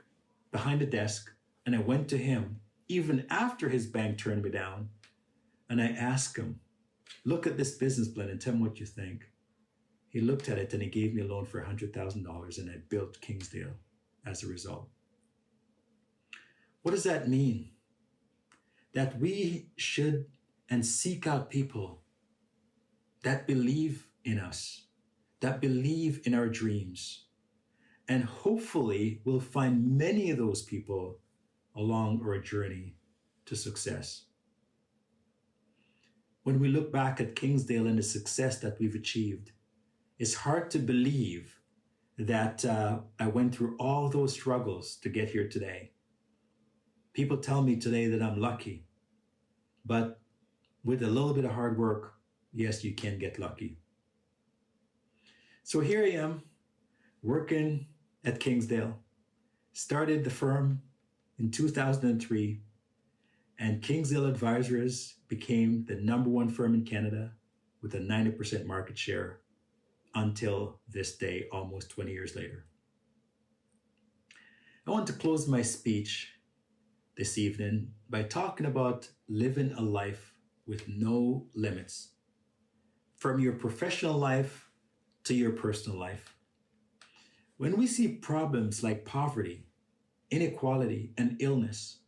behind the desk, and I went to him even after his bank turned me down, and I asked him, look at this business plan and tell me what you think. He looked at it and he gave me a loan for $100,000, and I built Kingsdale as a result. What does that mean? That we should and seek out people that believe in us, that believe in our dreams. And hopefully we'll find many of those people along our journey to success. When we look back at Kingsdale and the success that we've achieved, it's hard to believe that I went through all those struggles to get here today. People tell me today that I'm lucky, but with a little bit of hard work, yes, you can get lucky. So here I am, working at Kingsdale. Started the firm in 2003, and Kingsdale Advisors became the #1 firm in Canada with a 90% market share until this day, almost 20 years later. I want to close my speech this evening by talking about living a life with no limits, from your professional life to your personal life. When we see problems like poverty, inequality, and illness,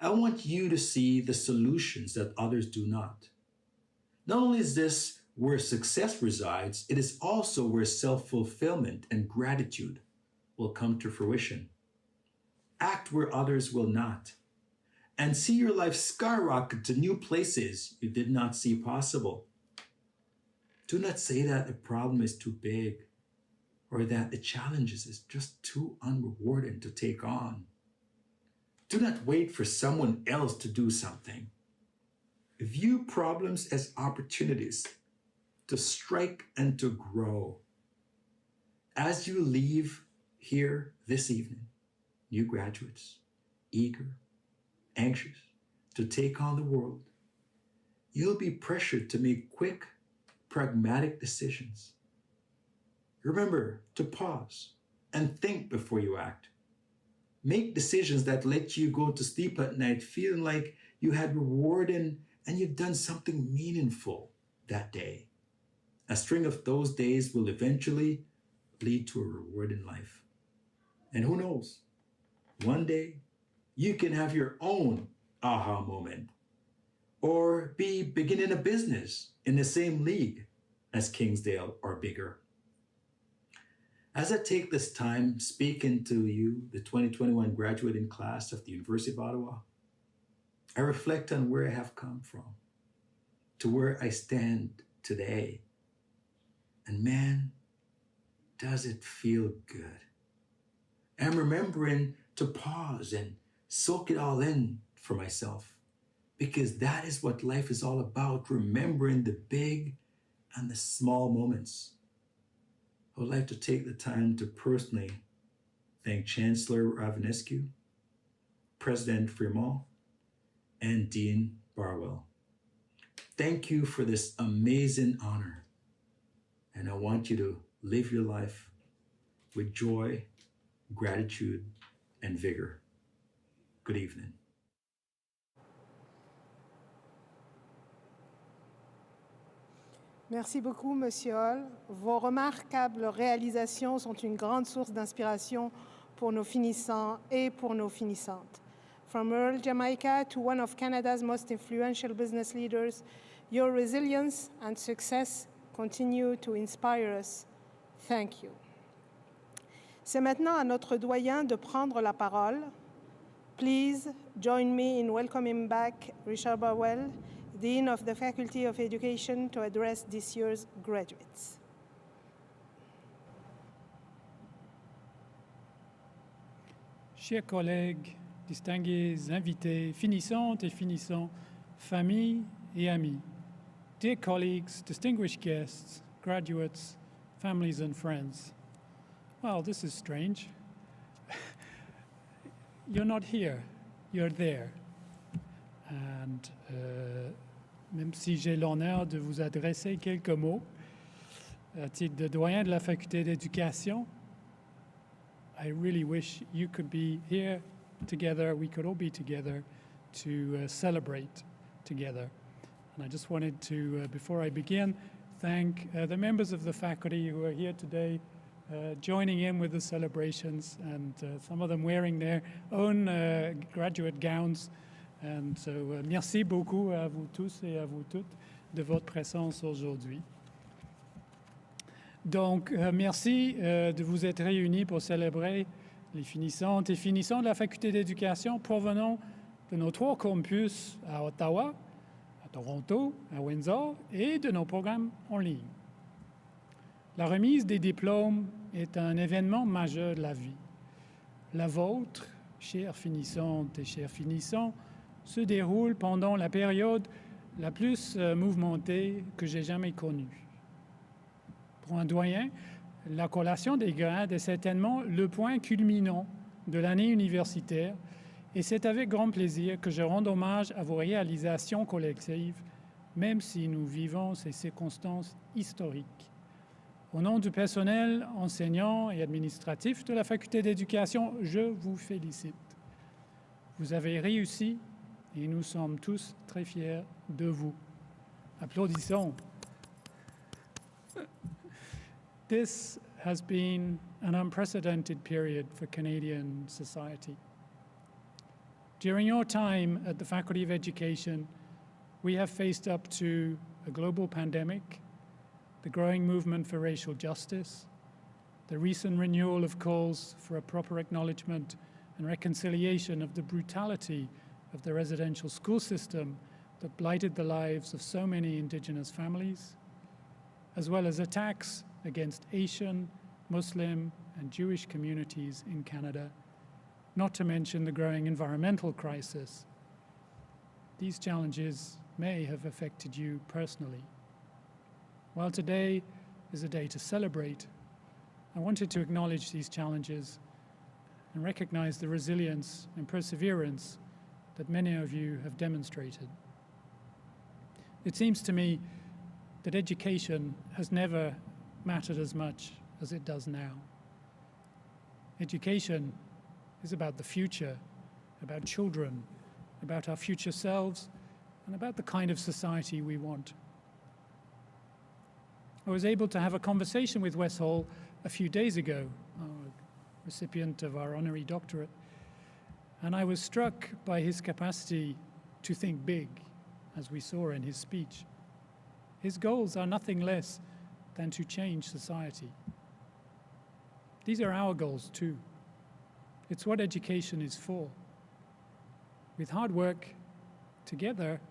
I want you to see the solutions that others do not. Not only is this where success resides, it is also where self-fulfillment and gratitude will come to fruition. Act where others will not, and see your life skyrocket to new places you did not see possible. Do not say that a problem is too big or that the challenges is just too unrewarding to take on. Do not wait for someone else to do something. View problems as opportunities to strike and to grow. As you leave here this evening, new graduates, eager, anxious to take on the world, you'll be pressured to make quick, pragmatic decisions. Remember to pause and think before you act. Make decisions that let you go to sleep at night feeling like you had reward and you've done something meaningful that day. A string of those days will eventually lead to a rewarding life. And who knows, one day you can have your own aha moment or be beginning a business in the same league as Kingsdale or bigger. As I take this time speaking to you, the 2021 graduating class of the University of Ottawa, I reflect on where I have come from to where I stand today. And man, does it feel good. I'm remembering to pause and soak it all in for myself, because that is what life is all about, remembering the big and the small moments. I would like to take the time to personally thank Chancellor Ravinescu, President Fremont, and Dean Barwell. Thank you for this amazing honor. And I want you to live your life with joy, gratitude, and vigor. Good evening. Merci beaucoup, Monsieur Hall. Vos remarquables réalisations sont une grande source d'inspiration pour nos finissants et pour nos finissantes. From rural Jamaica to one of Canada's most influential business leaders, your resilience and success continue to inspire us. Thank you. C'est maintenant à notre doyen de prendre la parole. Please join me in welcoming back Richard Bowell, Dean of the Faculty of Education, to address this year's graduates. Chers collègues, distingués invités, finissantes et finissants, familles et amis, dear colleagues, distinguished guests, graduates, families and friends. Well, this is strange. You're not here, you're there. And même si j'ai l'honneur de vous adresser quelques mots, à titre de doyen de la Faculté d'éducation, I really wish you could be here together, we could all be together to celebrate together. And I just wanted to, before I begin, thank the members of the faculty who are here today, joining in with the celebrations, and some of them wearing their own graduate gowns. And so, merci beaucoup à vous tous et à vous toutes de votre présence aujourd'hui. Donc, merci de vous être réunis pour célébrer les finissantes et finissants de la Faculté d'éducation provenant de nos 3 campus à Ottawa, à Toronto, à Windsor et de nos programmes en ligne. La remise des diplômes est un événement majeur de la vie. La vôtre, chères finissantes et chers finissants, se déroule pendant la période la plus mouvementée que j'ai jamais connue. Pour un doyen, la collation des grades est certainement le point culminant de l'année universitaire, et c'est avec grand plaisir que je rends hommage à vos réalisations collectives, même si nous vivons ces circonstances historiques. Au nom du personnel enseignant et administratif de la Faculté d'éducation, je vous félicite. Vous avez réussi et nous sommes tous très fiers de vous. Applaudissons. This has been an unprecedented period for Canadian society. During your time at the Faculty of Education, we have faced up to a global pandemic, the growing movement for racial justice, the recent renewal of calls for a proper acknowledgement and reconciliation of the brutality of the residential school system that blighted the lives of so many Indigenous families, as well as attacks against Asian, Muslim, and Jewish communities in Canada, not to mention the growing environmental crisis. These challenges may have affected you personally. While today is a day to celebrate, I wanted to acknowledge these challenges and recognize the resilience and perseverance that many of you have demonstrated. It seems to me that education has never mattered as much as it does now. Education is about the future, about children, about our future selves, and about the kind of society we want. I was able to have a conversation with Wes Hall a few days ago, a recipient of our honorary doctorate, and I was struck by his capacity to think big, as we saw in his speech. His goals are nothing less than to change society. These are our goals too. It's what education is for. With hard work, together,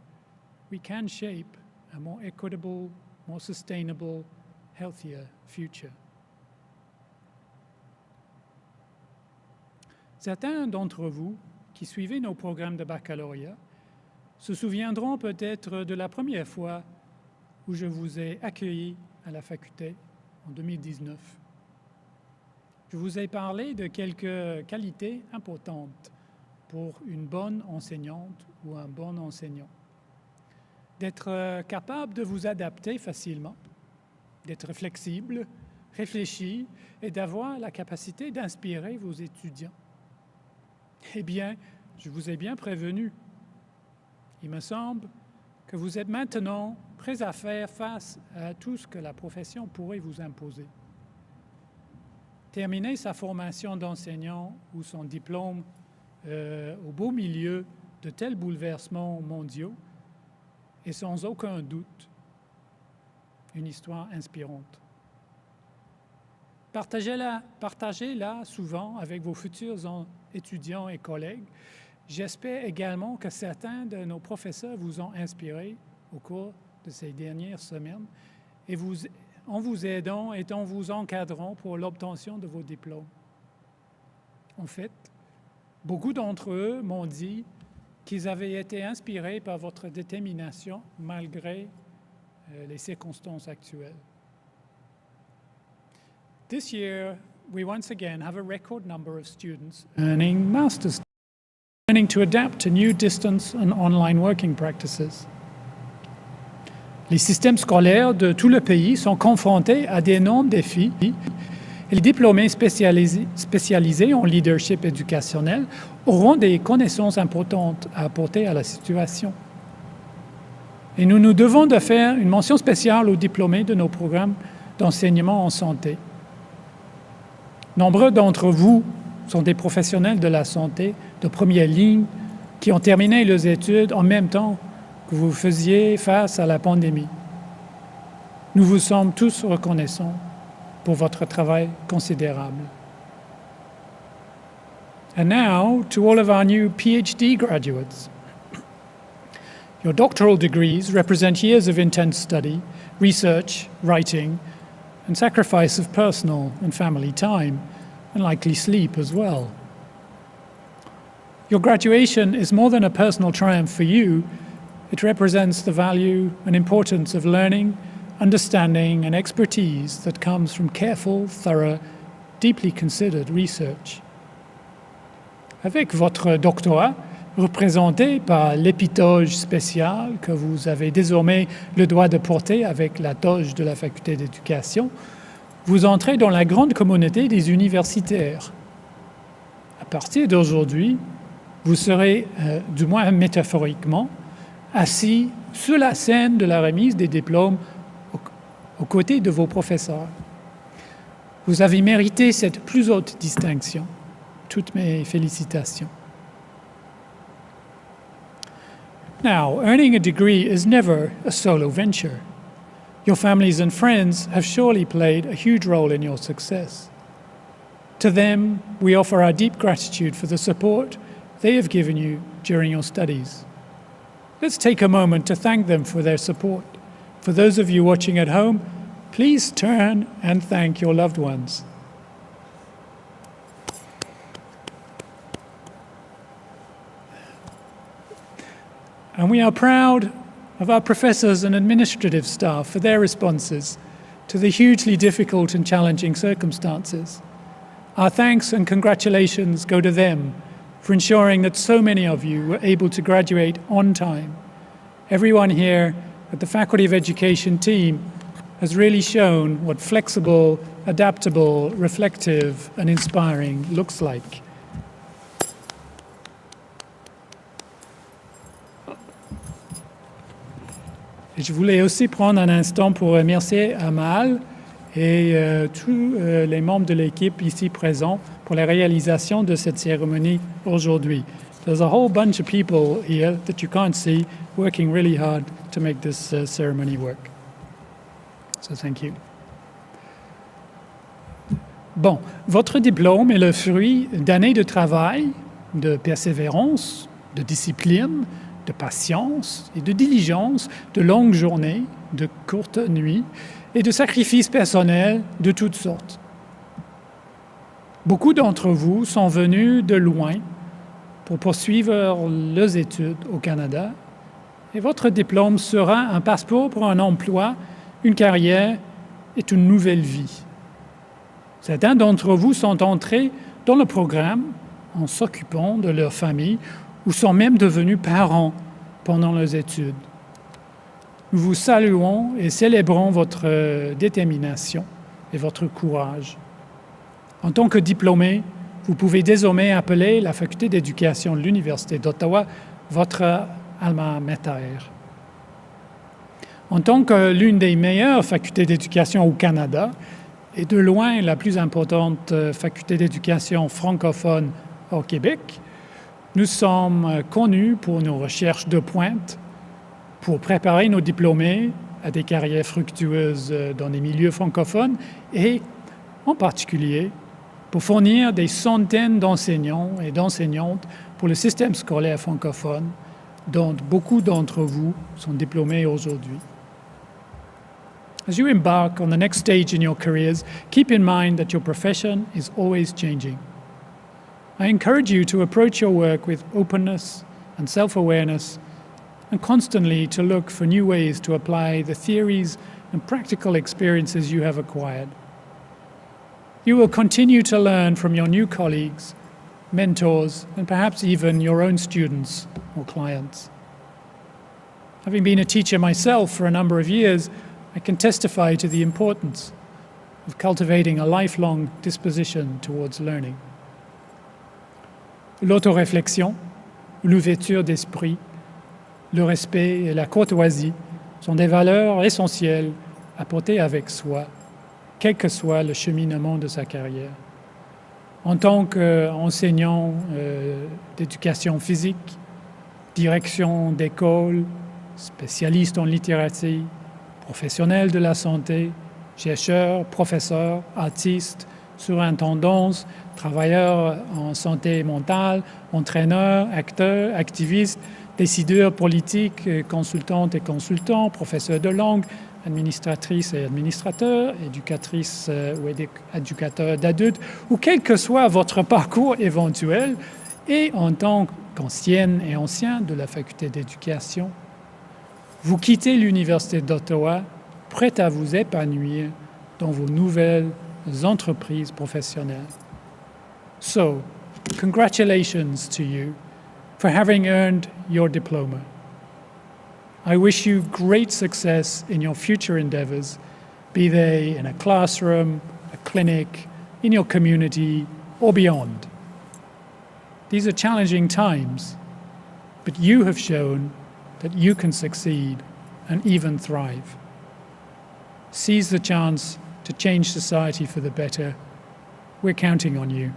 we can shape a more equitable, more sustainable, healthier future. Certains d'entre vous qui suivez nos programmes de baccalauréat se souviendront peut-être de la première fois où je vous ai accueilli à la faculté en 2019. Je vous ai parlé de quelques qualités importantes pour une bonne enseignante ou un bon enseignant. D'être capable de vous adapter facilement, d'être flexible, réfléchi et d'avoir la capacité d'inspirer vos étudiants. Eh bien, je vous ai bien prévenu. Il me semble que vous êtes maintenant prêts à faire face à tout ce que la profession pourrait vous imposer. Terminer sa formation d'enseignant ou son diplôme au beau milieu de tels bouleversements mondiaux est sans aucun doute une histoire inspirante. Partagez-la souvent avec vos futurs étudiants et collègues. J'espère également que certains de nos professeurs vous ont inspiré au cours de ces dernières semaines et en vous aidant et en vous encadrant pour l'obtention de vos diplômes. En fait, beaucoup d'entre eux m'ont dit qu'ils avaient été inspirés par votre détermination malgré les circonstances actuelles. This year, we once again have a record number of students earning master's, learning to adapt to new distance and online working practices. Les systèmes scolaires de tout le pays sont confrontés à d'énormes défis et les diplômés spécialisés en leadership éducationnel auront des connaissances importantes à apporter à la situation. Et nous nous devons de faire une mention spéciale aux diplômés de nos programmes d'enseignement en santé. Nombreux d'entre vous sont des professionnels de la santé de première ligne qui ont terminé leurs études en même temps que vous faisiez face à la pandémie. Nous vous sommes tous reconnaissants pour votre travail considérable. And now, to all of our new PhD graduates. Your doctoral degrees represent years of intense study, research, writing, and sacrifice of personal and family time, and likely sleep as well. Your graduation is more than a personal triumph for you. It represents the value and importance of learning, understanding, and expertise that comes from careful, thorough, deeply considered research. Avec votre doctorat, représenté par l'épitoge spécial que vous avez désormais le droit de porter avec la toge de la Faculté d'éducation, vous entrez dans la grande communauté des universitaires. À partir d'aujourd'hui, vous serez, du moins métaphoriquement, assis sur la scène de la remise des diplômes aux côtés de vos professeurs. Vous avez mérité cette plus haute distinction. Toutes mes félicitations. Now, earning a degree is never a solo venture. Your families and friends have surely played a huge role in your success. To them, we offer our deep gratitude for the support they have given you during your studies. Let's take a moment to thank them for their support. For those of you watching at home, please turn and thank your loved ones. And we are proud of our professors and administrative staff for their responses to the hugely difficult and challenging circumstances. Our thanks and congratulations go to them for ensuring that so many of you were able to graduate on time. Everyone here at the Faculty of Education team has really shown what flexible, adaptable, reflective, and inspiring looks like. Et je voulais aussi prendre un instant pour remercier Amal et tous les membres de l'équipe ici présents pour la réalisation de cette cérémonie aujourd'hui. There's a whole bunch of people here that you can't see working really hard to make this ceremony work. So thank you. Bon, votre diplôme est le fruit d'années de travail, de persévérance, de discipline, de patience et de diligence, de longues journées, de courtes nuits et de sacrifices personnels de toutes sortes. Beaucoup d'entre vous sont venus de loin pour poursuivre leurs études au Canada et votre diplôme sera un passeport pour un emploi, une carrière et une nouvelle vie. Certains d'entre vous sont entrés dans le programme en s'occupant de leur famille ou sont même devenus parents pendant leurs études. Nous vous saluons et célébrons votre détermination et votre courage. En tant que diplômé, vous pouvez désormais appeler la Faculté d'éducation de l'Université d'Ottawa votre alma mater. En tant que l'une des meilleures facultés d'éducation au Canada et de loin la plus importante faculté d'éducation francophone au Québec, nous sommes connus pour nos recherches de pointe, pour préparer nos diplômés à des carrières fructueuses dans les milieux francophones et en particulier pour fournir des centaines d'enseignants et d'enseignantes pour le système scolaire francophone, dont beaucoup d'entre vous sont diplômés aujourd'hui. As you embark on the next stage in your careers, keep in mind that your profession is always changing. I encourage you to approach your work with openness and self-awareness, and constantly to look for new ways to apply the theories and practical experiences you have acquired. You will continue to learn from your new colleagues, mentors, and perhaps even your own students or clients. Having been a teacher myself for a number of years, I can testify to the importance of cultivating a lifelong disposition towards learning. L'autoréflexion, l'ouverture d'esprit, le respect et la courtoisie sont des valeurs essentielles à porter avec soi, quel que soit le cheminement de sa carrière. En tant qu'enseignant d'éducation physique, direction d'école, spécialiste en littératie, professionnel de la santé, chercheur, professeur, artiste, surintendance, travailleur en santé mentale, entraîneur, acteur, activiste, décideur politique, consultante et consultant, professeur de langue, administratrice et administrateur, éducatrice ou éducateur d'adultes, ou quel que soit votre parcours éventuel, et en tant qu'ancienne et ancien de la Faculté d'éducation, vous quittez l'Université d'Ottawa prête à vous épanouir dans vos nouvelles entreprises professionnelles. So, congratulations to you for having earned your diploma. I wish you great success in your future endeavors, be they in a classroom, a clinic, in your community, or beyond. These are challenging times, but you have shown that you can succeed and even thrive. Seize the chance to change society for the better. We're counting on you.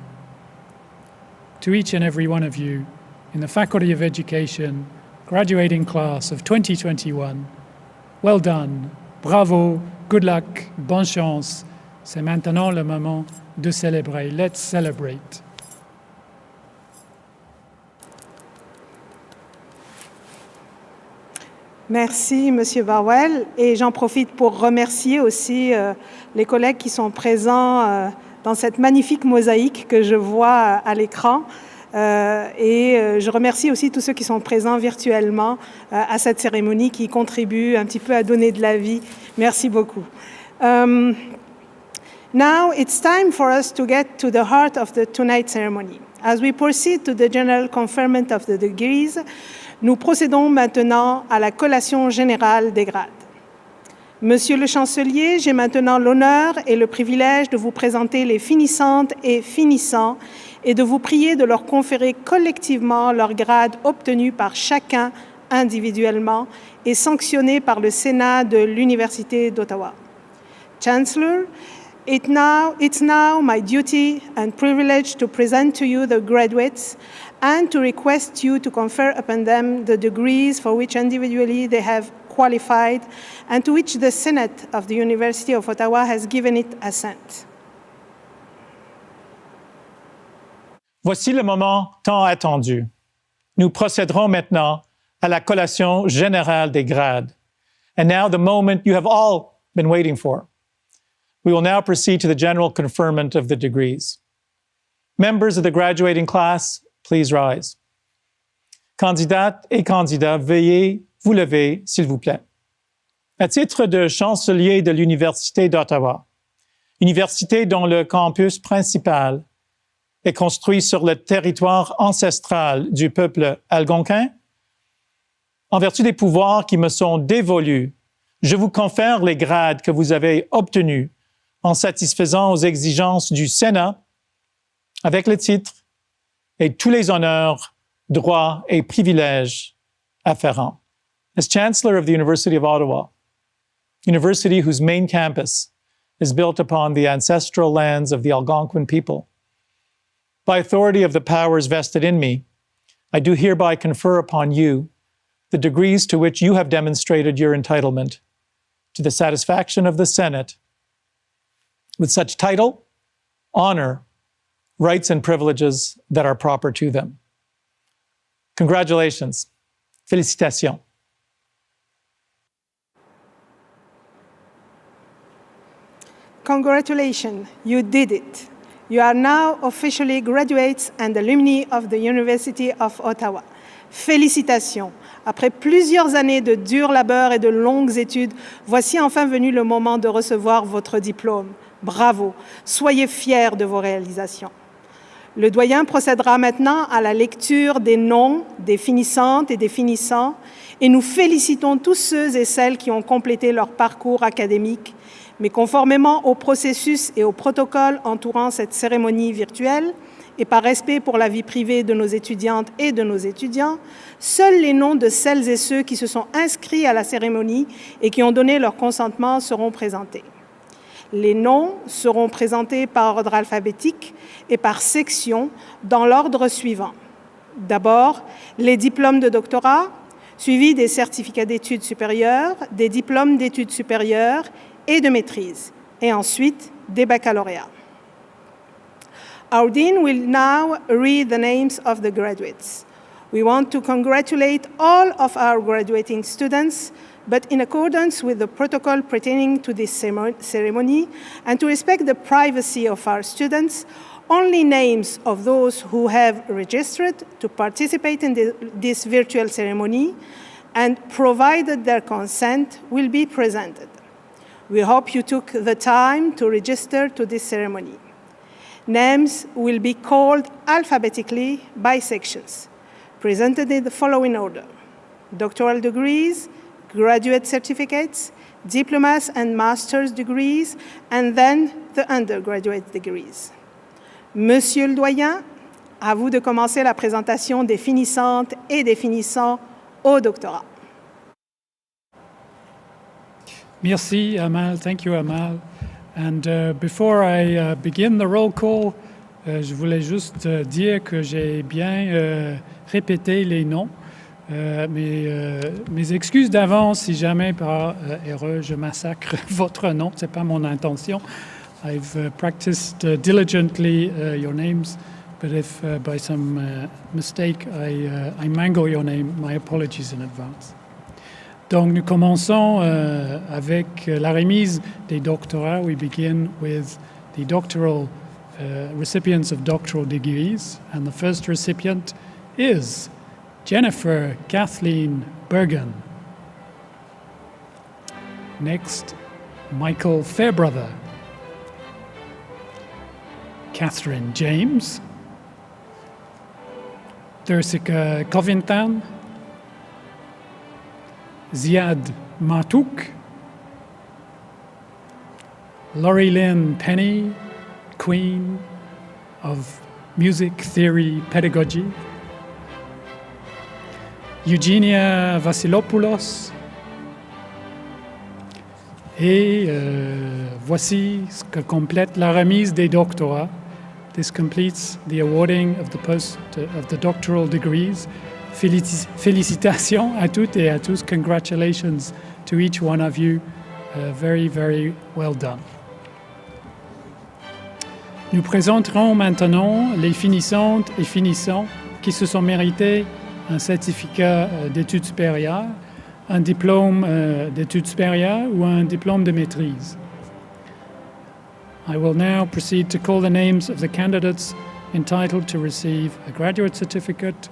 To each and every one of you in the Faculty of Education graduating class of 2021, well done, bravo, good luck, bonne chance. C'est maintenant le moment de célébrer. Let's celebrate. Merci, Monsieur Barwell. Et j'en profite pour remercier aussi les collègues qui sont présents dans cette magnifique mosaïque que je vois à l'écran. Et je remercie aussi tous ceux qui sont présents virtuellement à cette cérémonie, qui contribuent un petit peu à donner de la vie. Merci beaucoup. Now it's time for us to get to the heart of the tonight's ceremony. As we proceed to the general conferment of the degrees, nous procédons maintenant à la collation générale des grades. Monsieur le chancelier, j'ai maintenant l'honneur et le privilège de vous présenter les finissantes et finissants et de vous prier de leur conférer collectivement leur grade obtenu par chacun individuellement et sanctionné par le Sénat de l'Université d'Ottawa. Chancellor, it's now my duty and privilege to present to you the graduates and to request you to confer upon them the degrees for which individually they have qualified and to which the Senate of the University of Ottawa has given it assent. Voici le moment tant attendu. Nous procéderons maintenant à la collation générale des grades. And now the moment you have all been waiting for. We will now proceed to the general conferment of the degrees. Members of the graduating class, please rise. Candidates et candidats, veuillez vous lever, s'il vous plaît. À titre de chancelier de l'Université d'Ottawa, université dont le campus principal est construit sur le territoire ancestral du peuple algonquin, en vertu des pouvoirs qui me sont dévolus, je vous confère les grades que vous avez obtenus en satisfaisant aux exigences du Sénat avec le titre et tous les honneurs, droits et privilèges afférents. As Chancellor of the University of Ottawa, university whose main campus is built upon the ancestral lands of the Algonquin people, by authority of the powers vested in me, I do hereby confer upon you the degrees to which you have demonstrated your entitlement to the satisfaction of the Senate with such title honor rights and privileges that are proper to them. Congratulations. Félicitations. Congratulations, you did it. You are now officially graduates and alumni of the University of Ottawa. Félicitations. Après plusieurs années de dur labeur et de longues études, voici enfin venu le moment de recevoir votre diplôme. Bravo. Soyez fiers de vos réalisations. Le doyen procédera maintenant à la lecture des noms des finissantes et des finissants et nous félicitons tous ceux et celles qui ont complété leur parcours académique, mais conformément au processus et au protocole entourant cette cérémonie virtuelle et par respect pour la vie privée de nos étudiantes et de nos étudiants, seuls les noms de celles et ceux qui se sont inscrits à la cérémonie et qui ont donné leur consentement seront présentés. Les noms seront présentés par ordre alphabétique et par section dans l'ordre suivant. D'abord, les diplômes de doctorat, suivis des certificats d'études supérieures, des diplômes d'études supérieures et de maîtrise, et ensuite des baccalauréats. Our dean will now read the names of the graduates. We want to congratulate all of our graduating students, but in accordance with the protocol pertaining to this ceremony and to respect the privacy of our students, only names of those who have registered to participate in this virtual ceremony and provided their consent will be presented. We hope you took the time to register to this ceremony. Names will be called alphabetically by sections, presented in the following order: doctoral degrees, graduate certificates, diplomas and master's degrees, and then the undergraduate degrees. Monsieur le doyen, à vous de commencer la présentation des finissantes et des finissants au doctorat. Merci, Amal. Thank you, Amal. And before I begin the roll call, je voulais juste dire que j'ai bien répété les noms. Mes excuses d'avance si jamais par erreur je massacre votre nom. Ce n'est pas mon intention. I've practiced diligently your names, but if by some mistake I mangle your name, my apologies in advance. Donc, nous commençons avec la remise des doctorats. We begin with the doctoral recipients of doctoral degrees. And the first recipient is Jennifer Kathleen Bergen. Next, Michael Fairbrother. Catherine James. Thursika Covington. Ziad Matouk, Laurie Lynn Penny, Queen of Music Theory Pedagogy, Eugenia Vassilopoulos, et voici ce que complète la remise des doctorats. This completes the awarding of the doctoral degrees. Félicitations à toutes et à tous. Congratulations to each one of you. Very, very well done. Nous présenterons maintenant les finissantes et finissants qui se sont mérités un certificat d'études supérieures, un diplôme d'études supérieures ou un diplôme de maîtrise. I will now proceed to call the names of the candidates entitled to receive a graduate certificate,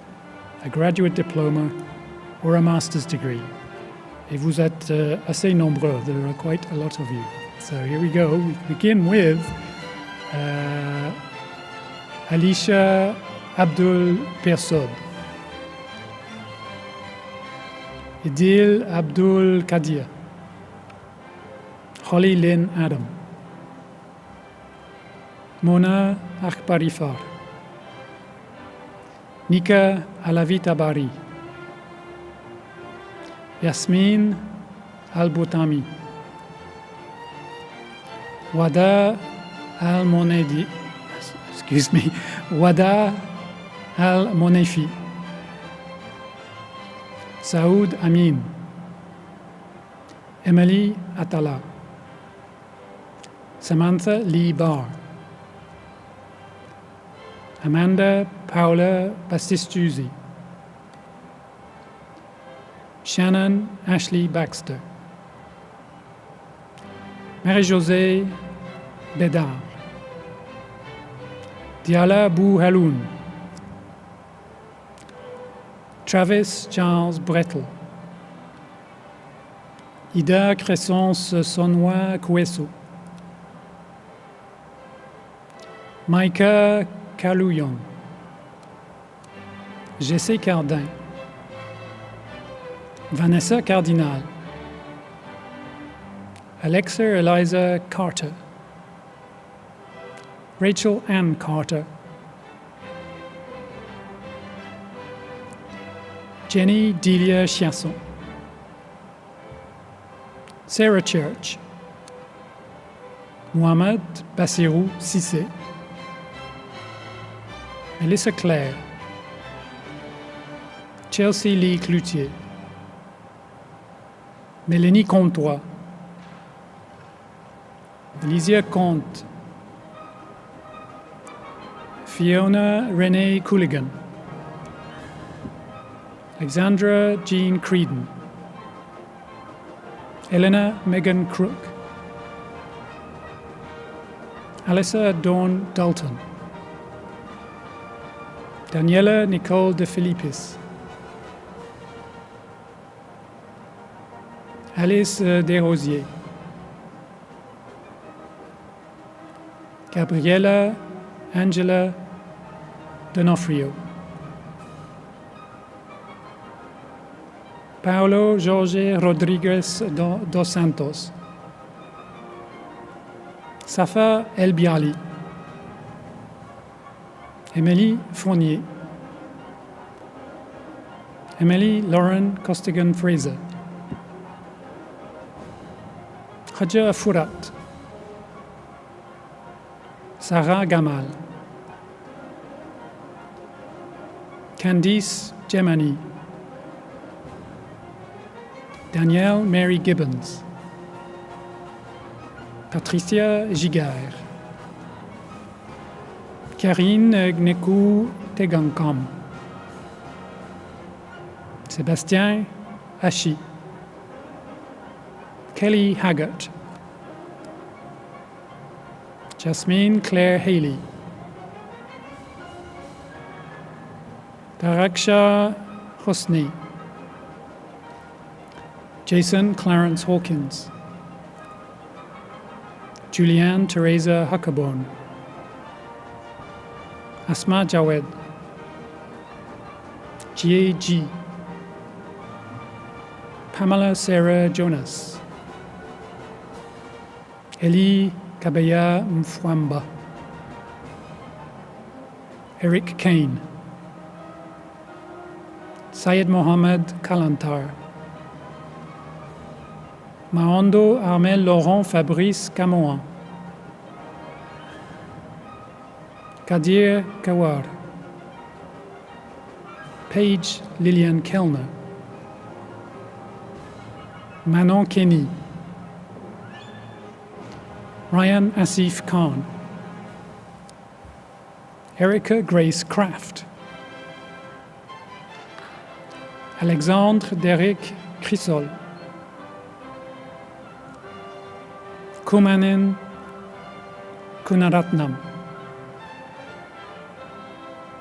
a graduate diploma, or a master's degree. Et vous êtes assez nombreux. There are quite a lot of you. So here we go. We begin with Alicia Abdul Persod, Idil Abdul Kadir, Holly Lynn Adam, Mona Akbarifar, Nika Alavi Tabari, Yasmin Al-Boutami, Wada Al-Monedi, Wada Al-Monefi, Saoud Amin, Emily Atala, Samantha Lee Barr, Amanda Paula Bastistucci, Shannon Ashley Baxter, Marie-Josée Bédard, Diala Bouhaloun, Travis Charles Brettel, Ida Crescence Sonois Kouesso, Maïka Kalouyon, Jessé Cardin, Vanessa Cardinal, Alexa Eliza Carter, Rachel Ann Carter, Jenny Delia Chiasson, Sarah Church, Mohamed Bassirou Sissé, Melissa Claire, Chelsea Lee Cloutier, Mélanie Comtois, Elysia Comte, Fiona Renee Cooligan, Alexandra Jean Creedon, Elena Megan Crook, Alyssa Dawn Dalton, Daniela Nicole De Filippis, Alice Desrosiers, Gabriela Angela Donofrio, Paulo Jorge Rodriguez dos Santos, Safa El Biali, Emily Fournier, Emily Lauren Costigan Fraser, Khadja Furat, Sarah Gamal, Candice Gemani, Danielle Mary Gibbons, Patricia Giguère, Karine Gnekou Tegankam, Sébastien Hachi, Kelly Haggart, Jasmine Claire Haley, Taraksha Hosni, Jason Clarence Hawkins, Julianne Teresa Huckabone, Asma Jawed, G.A.G., Pamela Sarah Jonas, Eli Kabeya Mfwamba, Eric Kane, Syed Mohamed Kalantar, Maondo Armel Laurent Fabrice Camoan, Kadir Kawar, Paige Lillian Kellner, Manon Kenny, Ryan Asif Khan, Erica Grace Kraft, Alexandre Derek Chrysol, Kumanin Kunaratnam,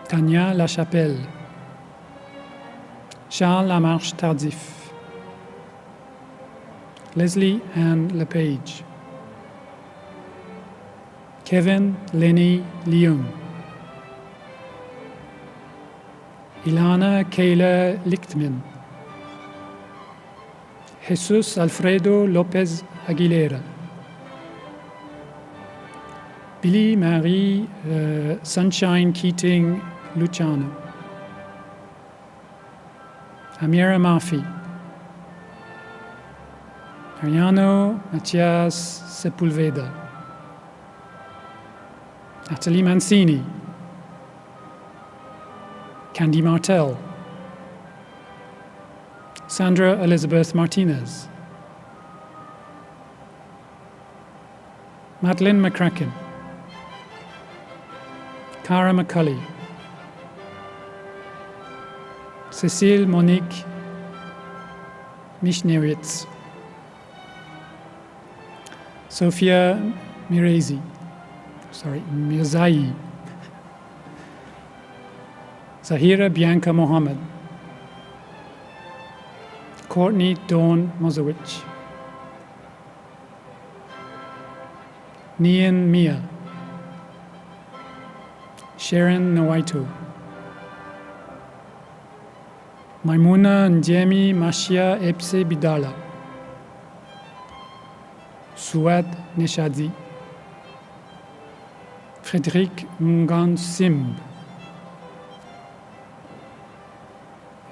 Tania Lachapelle, Charles Lamarche Tardif, Leslie Ann LePage, Kevin Lenny Leung, Ilana Kayla Lichtman, Jesus Alfredo Lopez Aguilera, Billy Marie Sunshine Keating Luciano, Amira Mafi, Ariano Matias Sepulveda, Natalie Mancini, Candy Martel, Sandra Elizabeth Martinez, Madeline McCracken, Cara McCulley, Cécile Monique Michniewicz, Sofia Mirzai, Zahira Bianca Mohammed, Courtney Dawn Mozowicz, Nian Mia, Sharon Nawaitu, Maimuna Njemi Mashia Epse Bidala, Souad Neshadi, Frédéric Ngan Simb,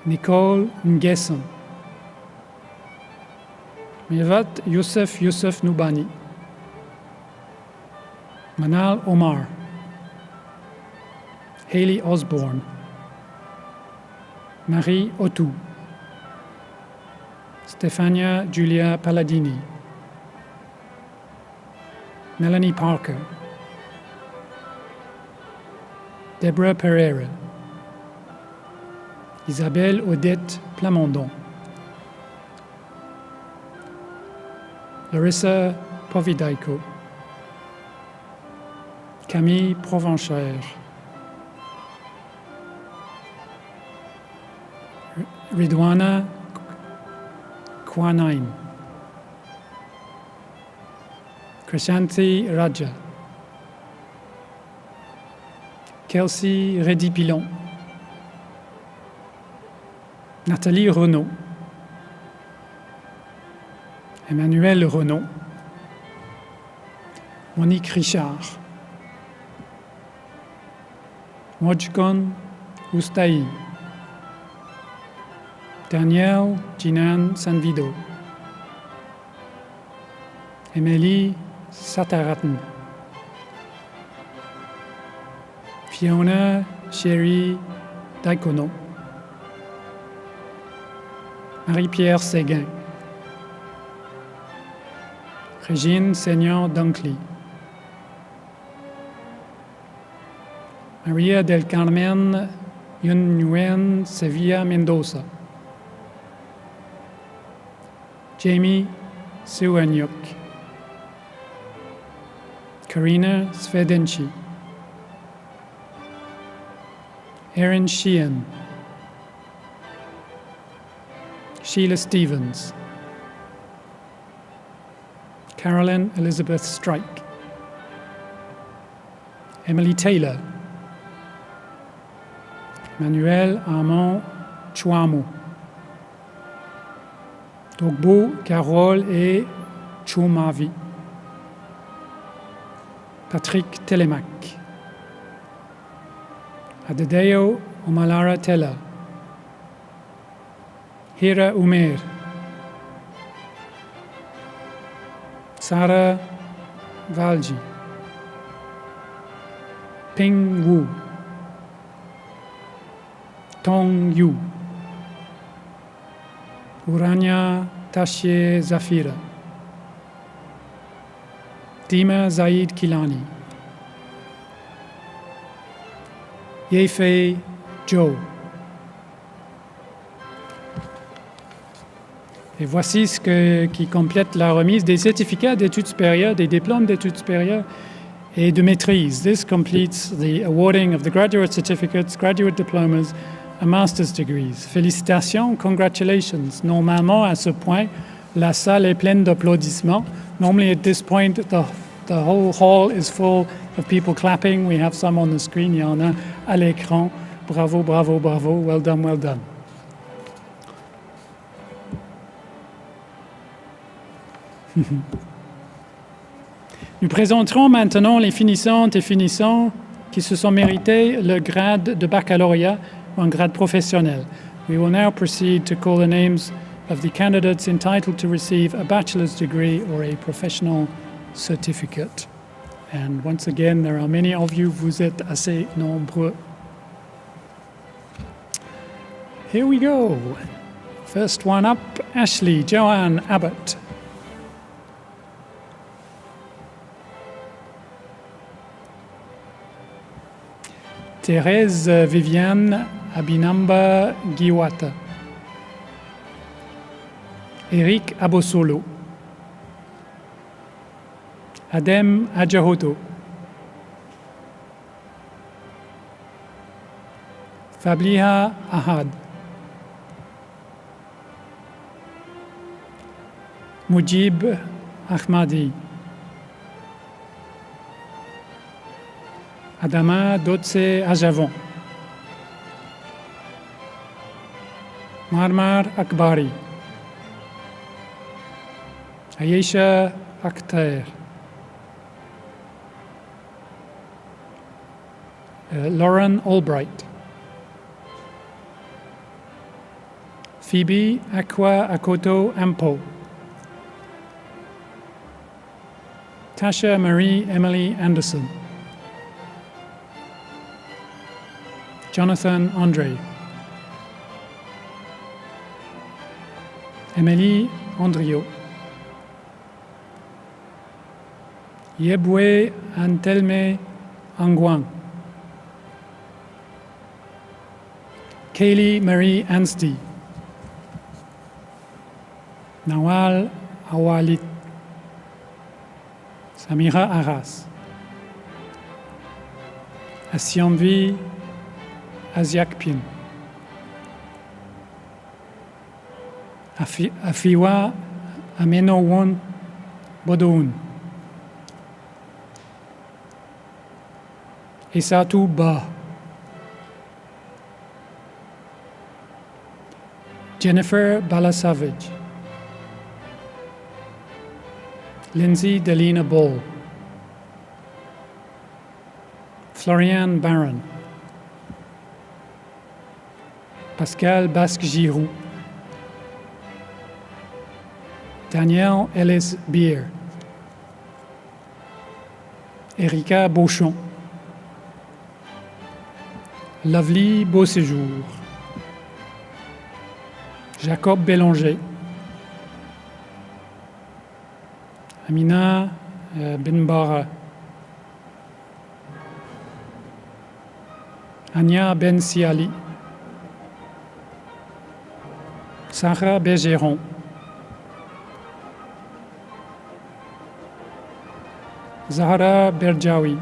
Nicole Nguesson, Mirvat Youssef Noubani, Manal Omar, Haley Osborne, Marie Otou, Stefania Giulia Palladini, Melanie Parker, Deborah Pereira, Isabelle Odette Plamondon, Larissa Povidaiko, Camille Provenchère, Ridwana Kwanain, Krishanti Raja, Kelsey Reddy-Pilon, Nathalie Renaud, Emmanuel Renaud, Monique Richard, Mojkon Oustaï, Daniel Jinan Sanvido, Émilie Sataraten, Fiona Chéri Daikono, Marie-Pierre Séguin, Régine Seigneur Dunkley, Maria del Carmen Yunuen Sevilla Mendoza, Jamie Suanyuk, Karina Svedenchi, Erin Sheehan, Sheila Stevens, Carolyn Elizabeth Strike, Emily Taylor, Emmanuel Armand Chouamou, Dogbo Carole et Choumavi, Patrick Telemac, Adedeo Omalara Tella, Hira Umer, Sarah Valji, Ping Wu, Tong Yu, Urania Tashie Zafira, Dima Zaid Kilani, Yefei Joe. Et voici ce qui complète la remise des certificats d'études supérieures, des diplômes d'études supérieures et de maîtrise. This completes the awarding of the graduate certificates, graduate diplomas, and master's degrees. Félicitations, congratulations. Normalement, à ce point, la salle est pleine d'applaudissements. Normally, at this point, the whole hall is full of people clapping. We have some on the screen. Il y en a à l'écran. Bravo, bravo, bravo. Well done, well done. Nous présenterons maintenant les finissantes et finissants qui se sont mérités le grade de baccalauréat ou un grade professionnel. We will now proceed to call the names of the candidates entitled to receive a bachelor's degree or a professional certificate. And once again, there are many of you, vous êtes assez nombreux. Here we go. First one up, Ashley Joanne Abbott. Thérèse Viviane Abinamba Giwata. Eric Abosolo. Adem Adjahoto. Fabliha Ahad. Mujib Ahmadi. Adama Dotse Ajavon. Marmar Akbari. Ayesha Akhtar. Lauren Albright. Phoebe Aqua Akoto Ampo. Tasha Marie Emily Anderson. Jonathan Andre. Emily Andrio. Yebwe Antelme Angwang. Kaylee Marie Anstey. Nawal Awalit. Samira Arras. Asiamvi Asiakpin. Afiwa Amenowon Bodoun. Isatu Ba. Jennifer Balasavage. Lindsay Delina Ball. Florian Barron. Pascal Basque-Giroux. Danielle Ellis Beer. Erika Beauchamp. Lovely Beauséjour. Jacob Bélanger. Amina Benbara. Anya Ben Siali. Sarah Bergeron. Zahra Berjawi.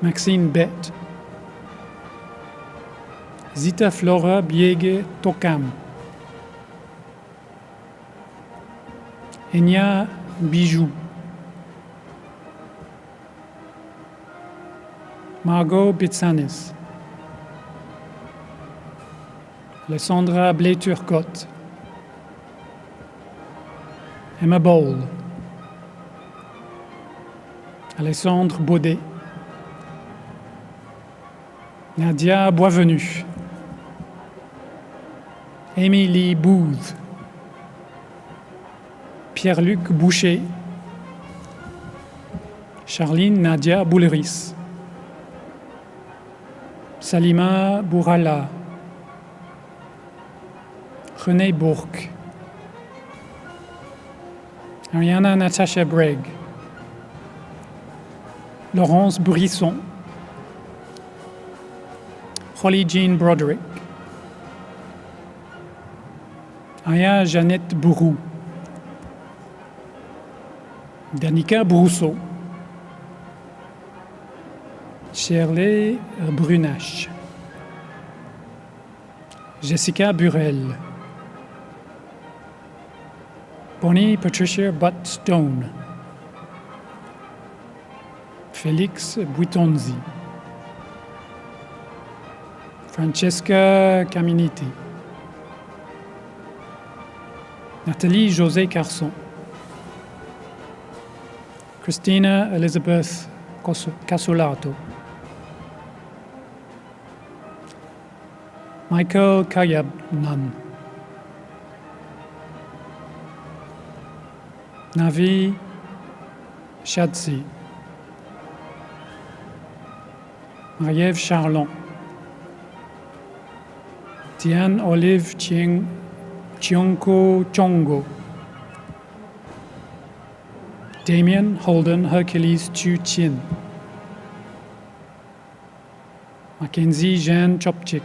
Maxine Bett. Zita Flora Biege Tokam. Enya Bijou. Margot Bitsanis. Alessandra Blé-Turcotte. Emma Bowl. Alessandre Baudet. Nadia Boisvenu. Émilie Booth. Pierre-Luc Boucher. Charline Nadia Bouleris. Salima Bourala. René Bourque. Ariana Natasha Bragg. Laurence Brisson. Holly Jean Broderick. Aya Jeannette Bourou. Danica Brousseau. Shirley Brunache. Jessica Burel. Bonnie Patricia Butt Stone. Félix Buitonzi. Francesca Caminiti. Nathalie José Carson. Christina Elizabeth Casolato. Michael Kayabnan. Navi Shadzi. Marie-Ève Charlon. Diane Olive Chionko Chongo. Damien Holden Hercules Chu Chin. Mackenzie Jean Chopchik,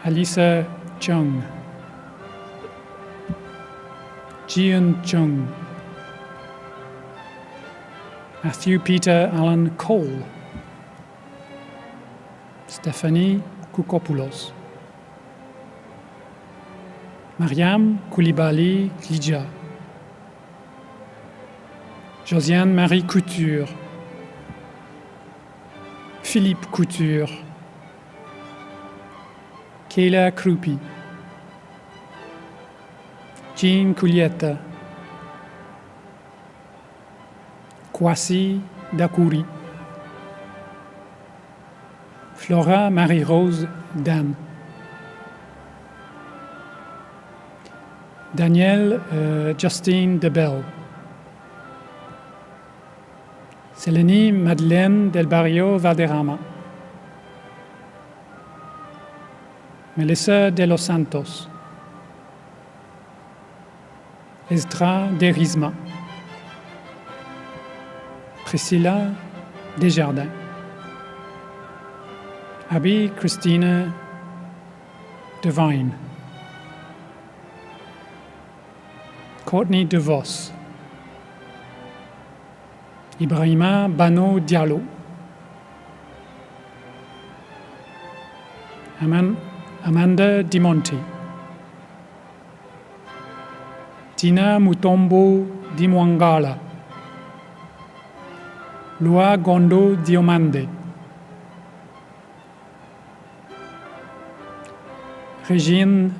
Alisa Chung, Jian Chung, Matthew Peter Allen Cole, Stephanie Koukopoulos, Mariam Koulibaly Klidja, Josiane Marie Couture, Philippe Couture, Kayla Krupi, Jean Coulietta, Kwasi Dakouri, Flora Marie-Rose Dan, Danielle Justine Debel, Seleni Madeleine Del Barrio Valderrama, Melissa de los Santos, Esdra Derisma, Priscilla Desjardins, Abby Christina Devine, Courtney DeVos, Ibrahima Bano Diallo, Amanda Dimonti, Tina Mutombo Dimwangala, Lua Gondo Diomande, Régine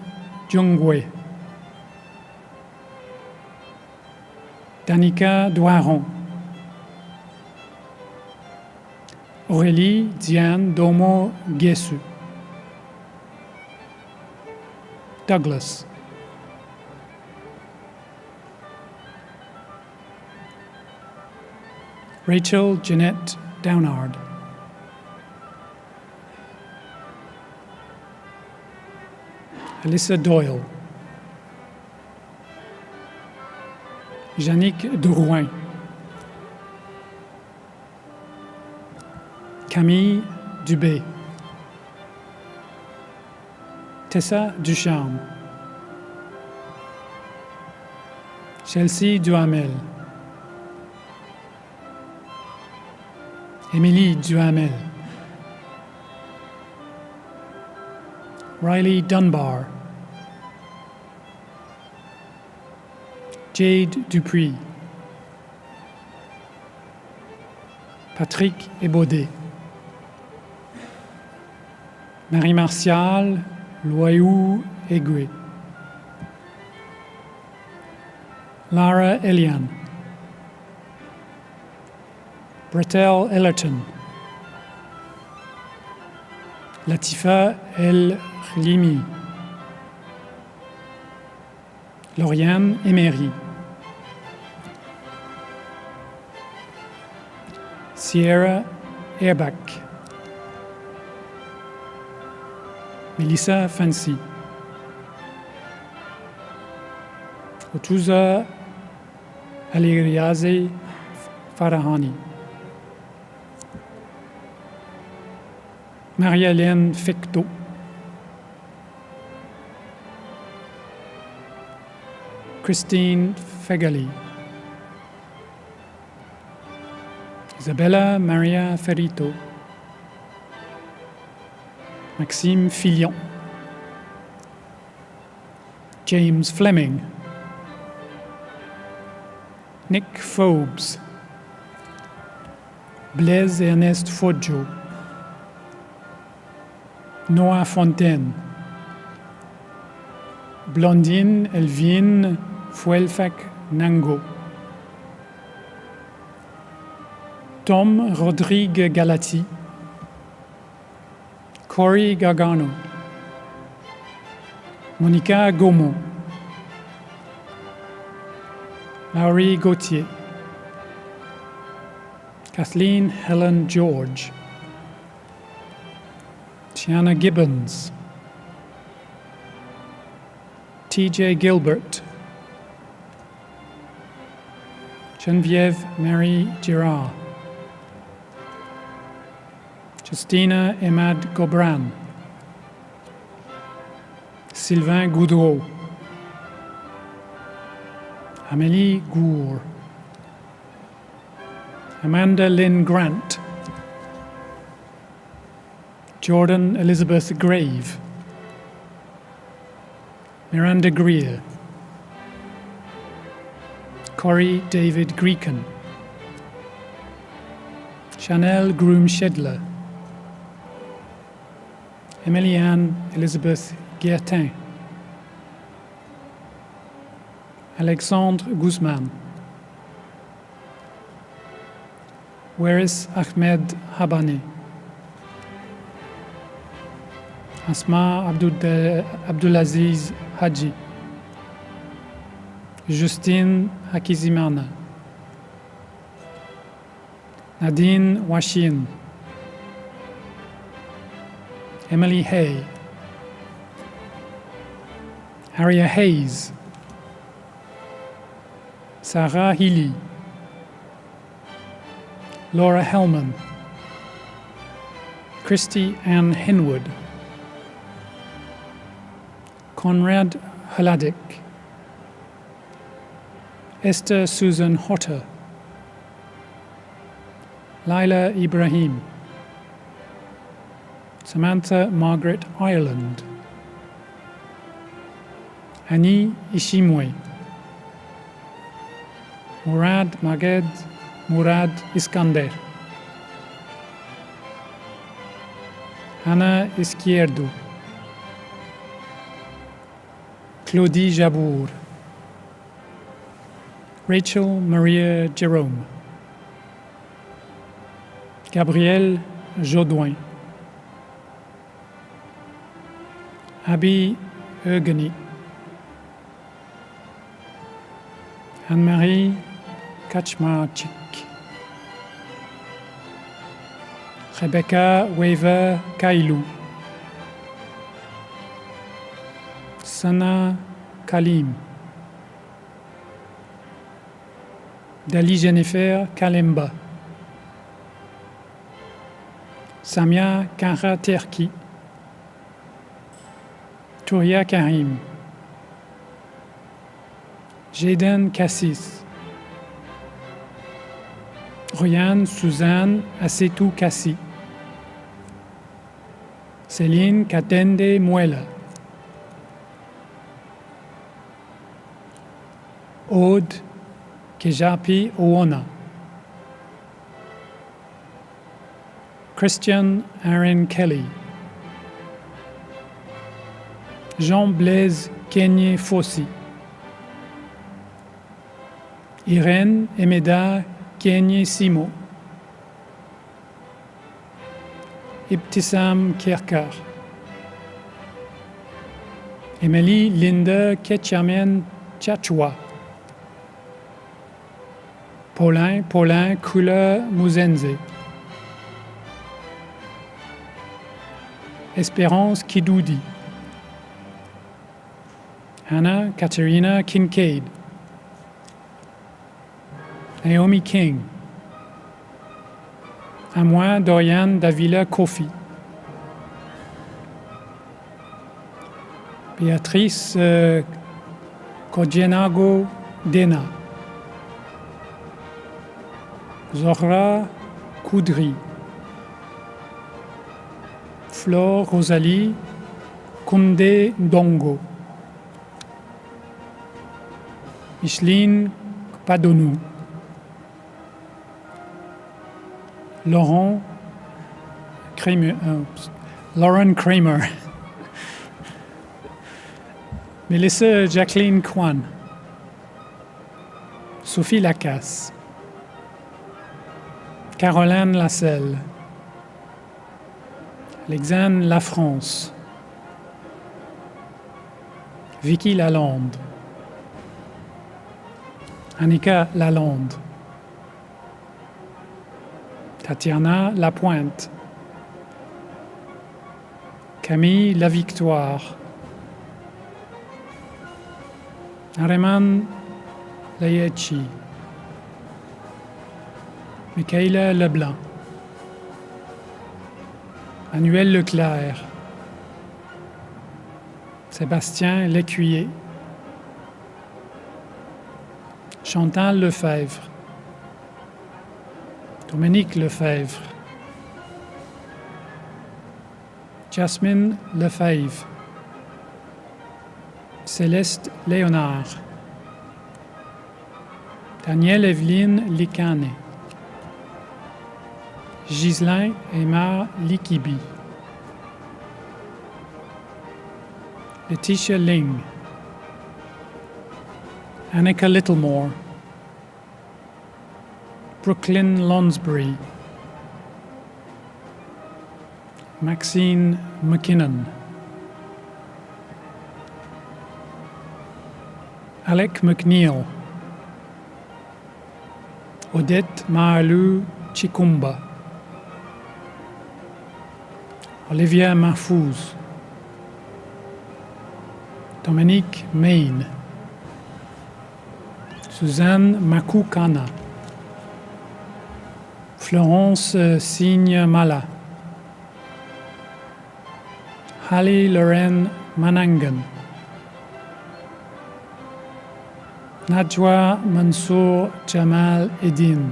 Djongwe, Danica Douaron, Aurélie Diane Domo Guessu, Douglas, Rachel Jeanette Downard, Alyssa Doyle, Yannick Drouin, Camille Dubé, Tessa Ducharme, Chelsea Duhamel, Émilie Duhamel, Riley Dunbar, Jade Dupuis, Patrick Ebaudet, Marie-Martial Loyou Aigué, Lara Elian, Bretel Ellerton, Latifa El Limi, Lauriane Emery, Sierra Airbach, Melissa Fancy, Otuza Aliriaze Farahani, Marie-Hélène Fecteau, Christine Fegali, Isabella Maria Ferrito, Maxime Fillon, James Fleming, Nick Phobes, Blaise Ernest Foggio, Noah Fontaine, Blondine Elvine Fuelfac Nango, Tom Rodrigue Galati, Corey Gargano, Monica Gaumont, Laurie Gauthier, Kathleen Helen George, Tiana Gibbons, TJ Gilbert, Geneviève Marie Girard, Justina Emad Gobran, Sylvain Goudreau, Amélie Gour, Amanda Lynn Grant, Jordan Elizabeth Grave, Miranda Greer, Corey David Greeken, Chanel Groom Shedler, Emily-Anne Elizabeth Guertin, Alexandre Guzman, Waris Ahmed Habane, Asma Abdulaziz Haji, Justine Hakizimana, Nadine Washin, Emily Hay, Aria Hayes, Sarah Healy, Laura Hellman, Christy Ann Henwood, Conrad Haladik, Esther Susan Hotter, Lila Ibrahim, Samantha Margaret Ireland, Annie Ishimwe, Murad Maged Murad Iskander, Anna Izquierdo, Claudie Jabour, Rachel Maria Jerome, Gabrielle Jaudoin, Abby Eugenie, Anne-Marie Kaczmarczyk, Rebecca Weaver Kailou, Sana Kalim, Dali Jennifer Kalemba, Samia Kara Terki, Touria Karim, Jaden Cassis, Ryan Suzanne Assetou Kassi, Céline Katende Muela, Aude Kejapi Owona, Christian Aaron Kelly, Jean-Blaise Kenye Fossi, Irène Emeda Kenye Simo, Ibtissam Kerkar, Emily Linda Ketchamen Tchatchoua, Paulin Kula Muzenze, Espérance Kidoudi, Anna Katerina Kincaid, Naomi King, à moi Dorian Davila Kofi, Béatrice Kojenago Dena, Zohra Koudri, Flore Rosalie Koundé Dongo, Micheline Padonou, Lauren Kramer, Melissa Jacqueline Kwan, Sophie Lacasse, Caroline Lasselle, Alexandre Lafrance, Vicky Lalande, Annika Lalande, Tatiana Lapointe, Camille Lavictoire, Areman Layechi, Michaela Leblanc, Manuel Leclerc, Sébastien Lécuyer, Chantal Lefebvre, Dominique Lefebvre, Jasmine Lefebvre, Céleste Léonard, Danielle Evelyne Licane, Ghislain Aymar Likibi, Letitia Ling, Annika Littlemore, Brooklyn Lonsbury, Maxine McKinnon, Alec McNeil, Odette Mahalou Chikumba, Olivia Mahfouz, Dominique Maine, Suzanne Makoukana, Florence Signe-Mala, Hallie Lorraine Manangan, Najwa Mansour Jamal Eddin,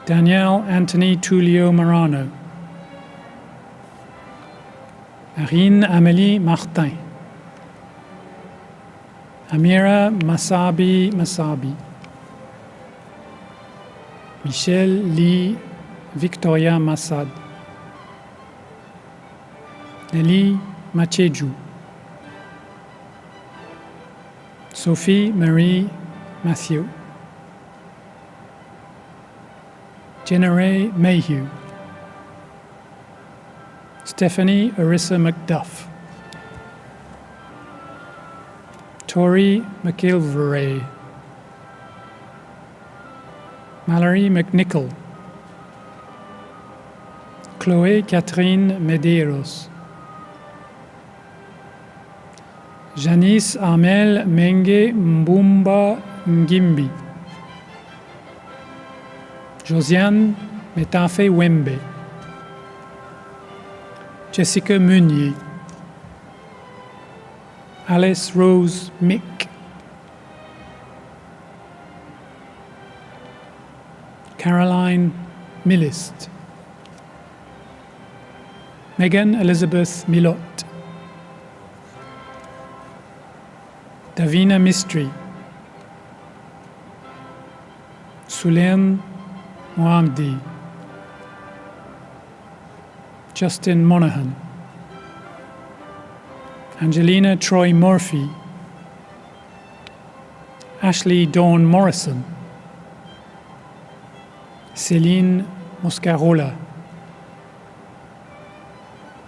Daniel Anthony Tullio Marano, Marine Amélie Martin, Amira Masabi Masabi, Michelle Lee Victoria Massad, Nelly Macheju, Sophie Marie Matthew, Jenere Mayhew, Stephanie Arissa McDuff, Tori McIlvray, Mallory McNichol, Chloé Catherine Medeiros, Janice Amel Menge Mbumba Ngimbi, Josiane Metafe Wembe, Jessica Meunier, Alice Rose Mick, Caroline Millist, Megan Elizabeth Milot, Davina Mistry, Sulaim Mohamdi, Justin Monaghan, Angelina Troy Murphy, Ashley Dawn Morrison, Céline Moscarola,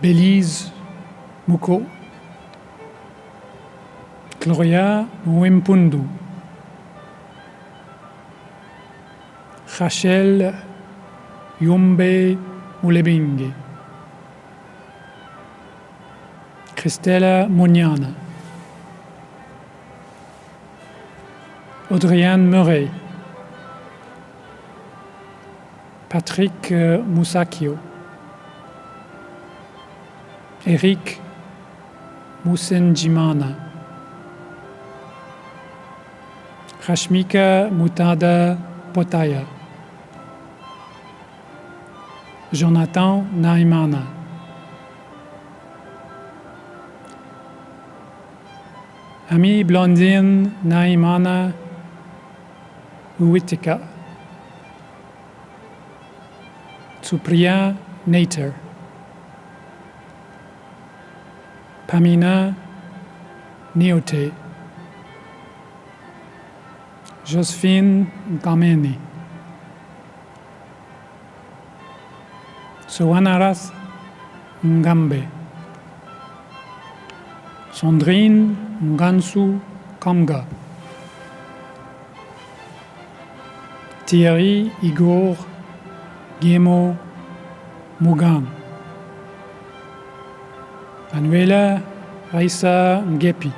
Belize Muko, Gloria Mwimpundu, Rachel Yumbe Mulebinge, Christella Muniana, Audriane Murray, Patrick Moussakio, Eric Moussenjimana, Rashmika Mutada Potaya, Jonathan Naimana, Ami Blondine Naimana Uwitika, Supriya Nater, Pamina Niote, Josephine Gameni, Soanarath Ngambe, Sandrine Ngansu Kamga, Thierry Igor Guillemot Mugan, Manuela Raissa Ngepi,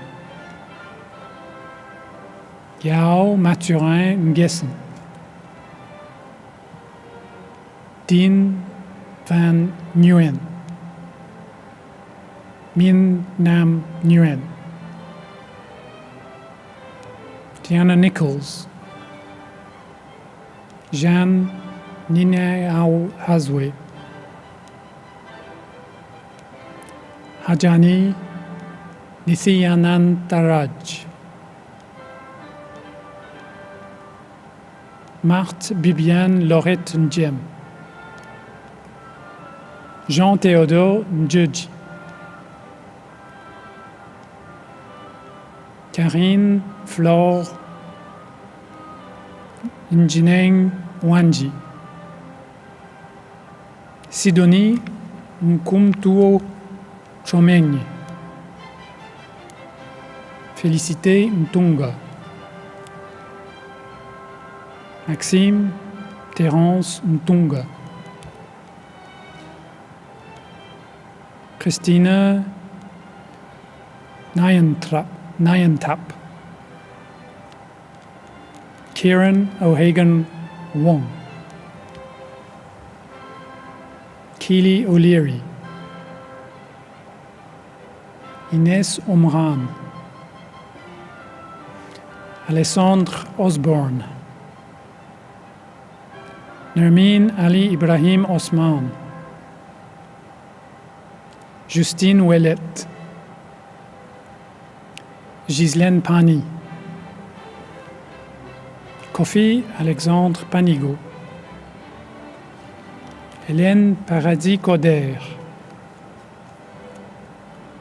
Yao Mathurin Nguessen, Din Van Nguyen, Min Nam Nguyen, Diana Nichols, Jeanne Nineao Hazwe, Hajani Nithyanantaraj, Marthe Bibiane Laurette Ndjem, Jean-Théodore Ndjedji, Karine Flore Njineng Wanji, Sidonie Nkumtuo Chomeng, Félicité Ntunga, Maxime Terence Ntunga, Christina Nyantap, Kieran O'Hagan Wong, Keely O'Leary, Inès Omran, Alessandre Osborne, Nermine Ali Ibrahim Osman, Justine Ouellet, Ghislaine Pani, Kofi Alexandre Panigo, Hélène Paradis-Coder,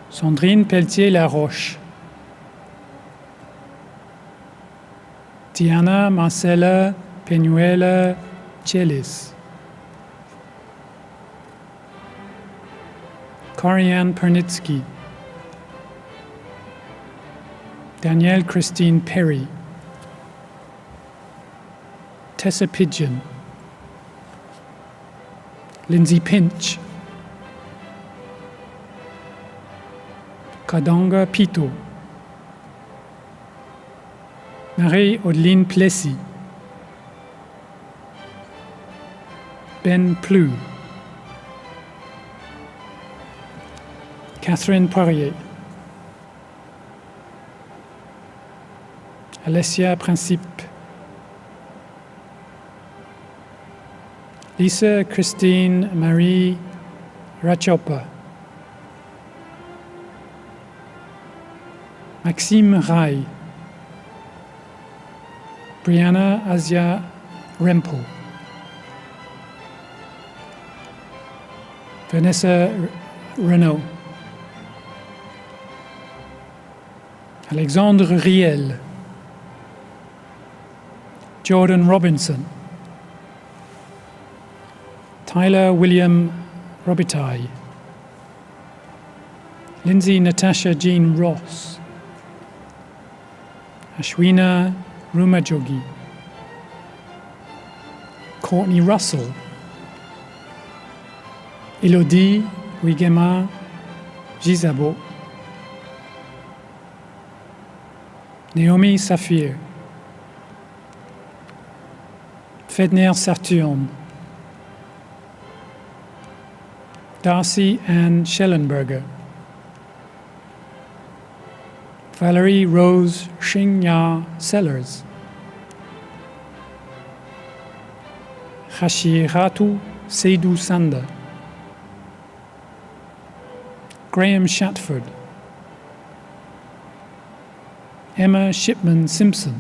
Sandrine Pelletier-Laroche, Diana Marcella Peñuela Chelis, Corianne Pernitsky, Danielle Christine Perry, Tessa Pidgeon, Lindsay Pinch, Kadanga Pito, Marie-Audeline Plessy, Ben Plou, Catherine Poirier, Alessia Principe, Lisa Christine Marie Rachopa, Maxime Rai, Brianna Asia Rempel, Vanessa Renaud, Alexandre Riel, Jordan Robinson, Tyler William Robitaille, Lindsay Natasha Jean Ross, Ashwina Rumajogi, Courtney Russell, Elodie Wigema Gizabo, Naomi Saphir, Fedner Saturn, Darcy Ann Schellenberger, Valerie Rose Xingya Sellers, Khashiratu Seydou Sanda, Graham Shatford, Emma Shipman Simpson,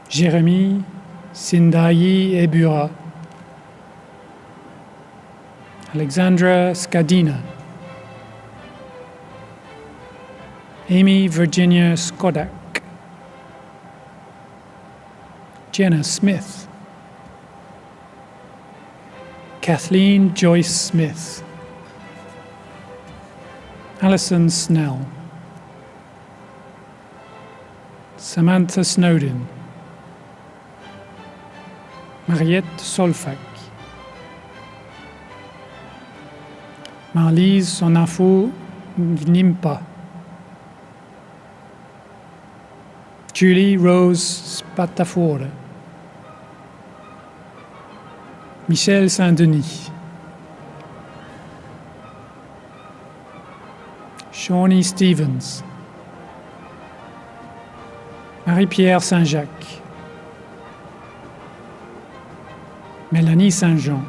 Jérémy Sindayi Ebura, Alexandra Skadina, Amy Virginia Skodak, Jenna Smith, Kathleen Joyce Smith, Alison Snell, Samantha Snowden, Mariette Solfac, Marlise Sonafo Gnimpa, Julie Rose Spatafora, Michel Saint-Denis, Shawnee Stevens, Marie-Pierre Saint-Jacques, Mélanie Saint-Jean,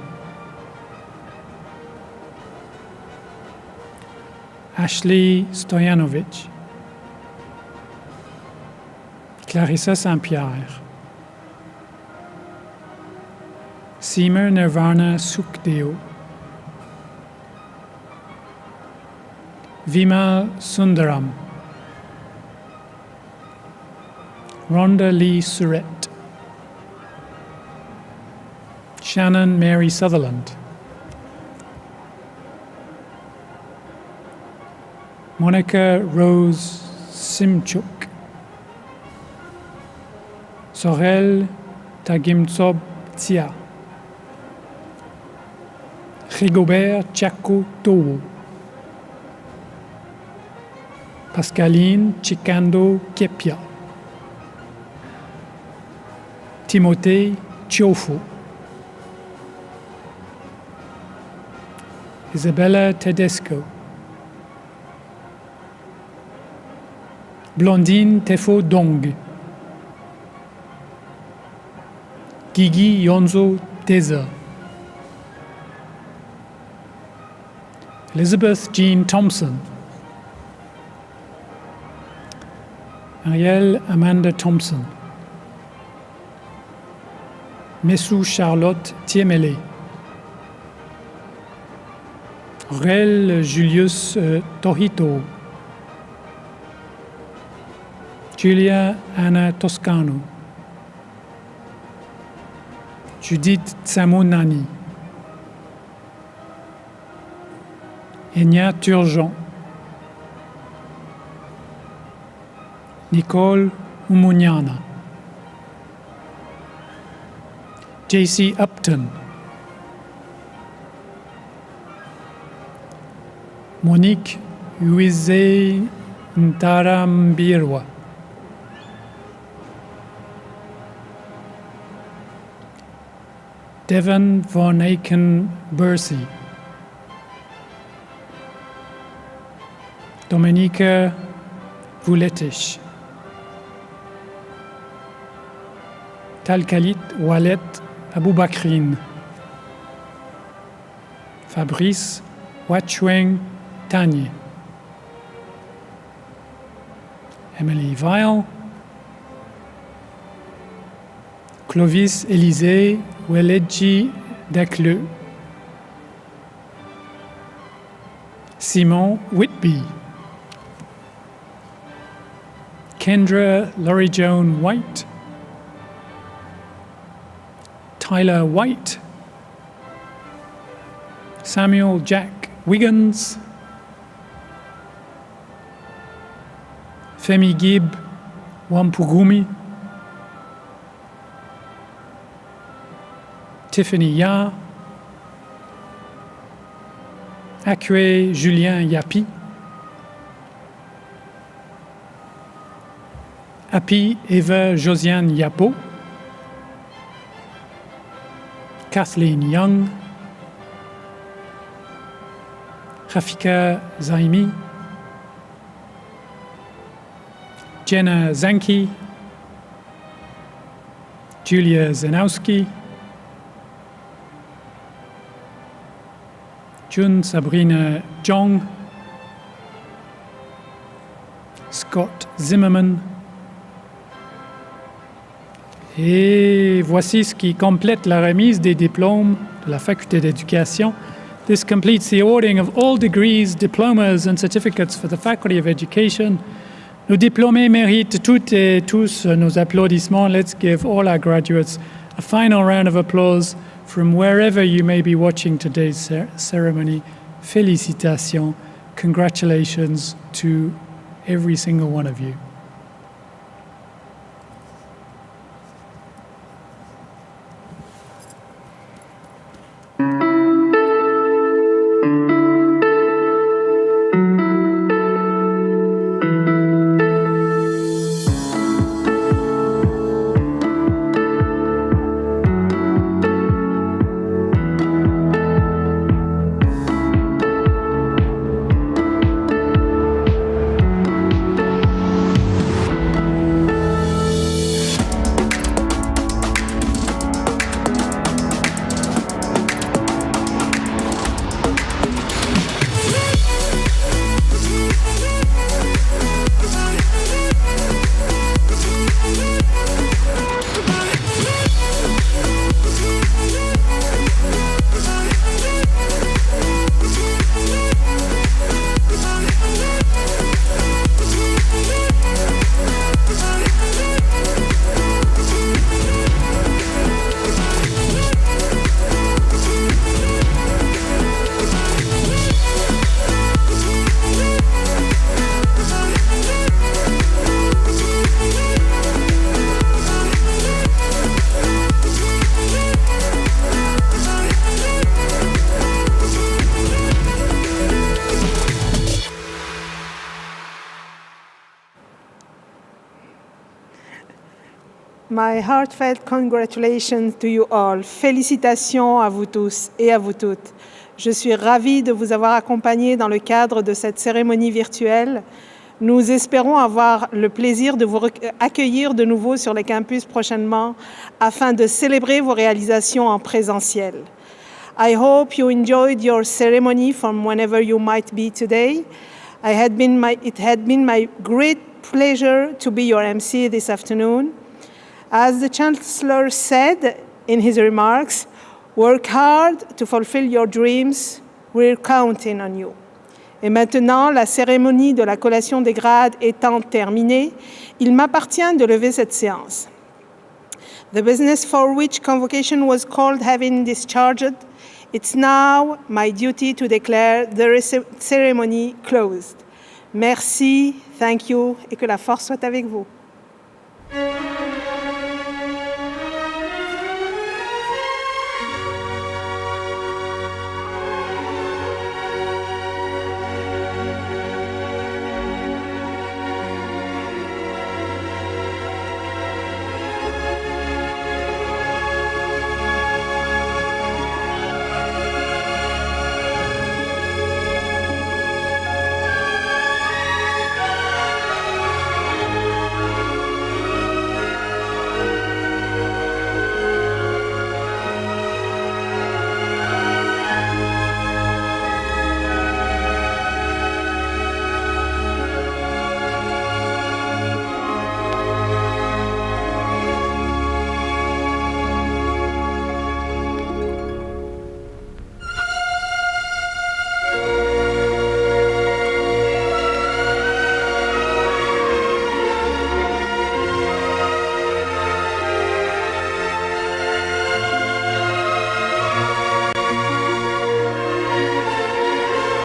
Ashley Stoyanovich, Clarissa Saint-Pierre, Seemer Nirvana Sukhdeo, Vimal Sundaram, Rhonda Lee Surrett, Shannon Mary Sutherland, Monica Rose Simchuk, Sorel Tagimtsob Tsia, Rigobert Tchako Towo, Pascaline Chikando Kepia, Timothée Chiofo, Isabella Tedesco, Blondine Tefo Dong, Gigi Yonzo Teza, Elizabeth Jean Thompson, Ariel Amanda Thompson, Messou Charlotte Thiemele, Aurel Julius Tohito, Julia Anna Toscano, Judith Tsamonani, Enya Turgeon, Nicole Umunyana, JC Upton, Monique Uize Ntarambirwa, Devon von Aiken Bursey, Dominika Vuletich, Talkalit Walet Aboubakrin, Fabrice Wachweng Tanye, Emily Weil, Clovis Élisée Weledji Dacleux, Simon Whitby, Kendra Laurie Joan White, Tyler White, Samuel Jack Wiggins, Femi Gibb Wampugumi, Tiffany Ya, Akwe Julien Yapi, Api Eva Josiane Yapo, Kathleen Young, Rafika Zaimi, Jenna Zanki, Julia Zanowski, Jun Sabrina Jong, Scott Zimmerman. Et voici ce qui complète la remise des diplômes de la Faculté d'éducation. This completes the awarding of all degrees, diplomas and certificates for the Faculty of Education. Nos diplômés méritent toutes et tous nos applaudissements. Let's give all our graduates a final round of applause from wherever you may be watching today's ceremony. Félicitations, congratulations to every single one of you. My heartfelt congratulations to you all. Félicitations à vous tous et à vous toutes. Je suis ravie de vous avoir accompagnés dans le cadre de cette cérémonie virtuelle. Nous espérons avoir le plaisir de vous accueillir de nouveau sur les campus prochainement afin de célébrer vos réalisations en présentiel. I hope you enjoyed your ceremony from whenever you might be today. It had been my great pleasure to be your MC this afternoon. As the Chancellor said in his remarks, work hard to fulfill your dreams. We're counting on you. Et maintenant, la cérémonie de la collation des grades étant terminée, il m'appartient de lever cette séance. The business for which convocation was called having discharged, it's now my duty to declare the ceremony closed. Merci, thank you, et que la force soit avec vous.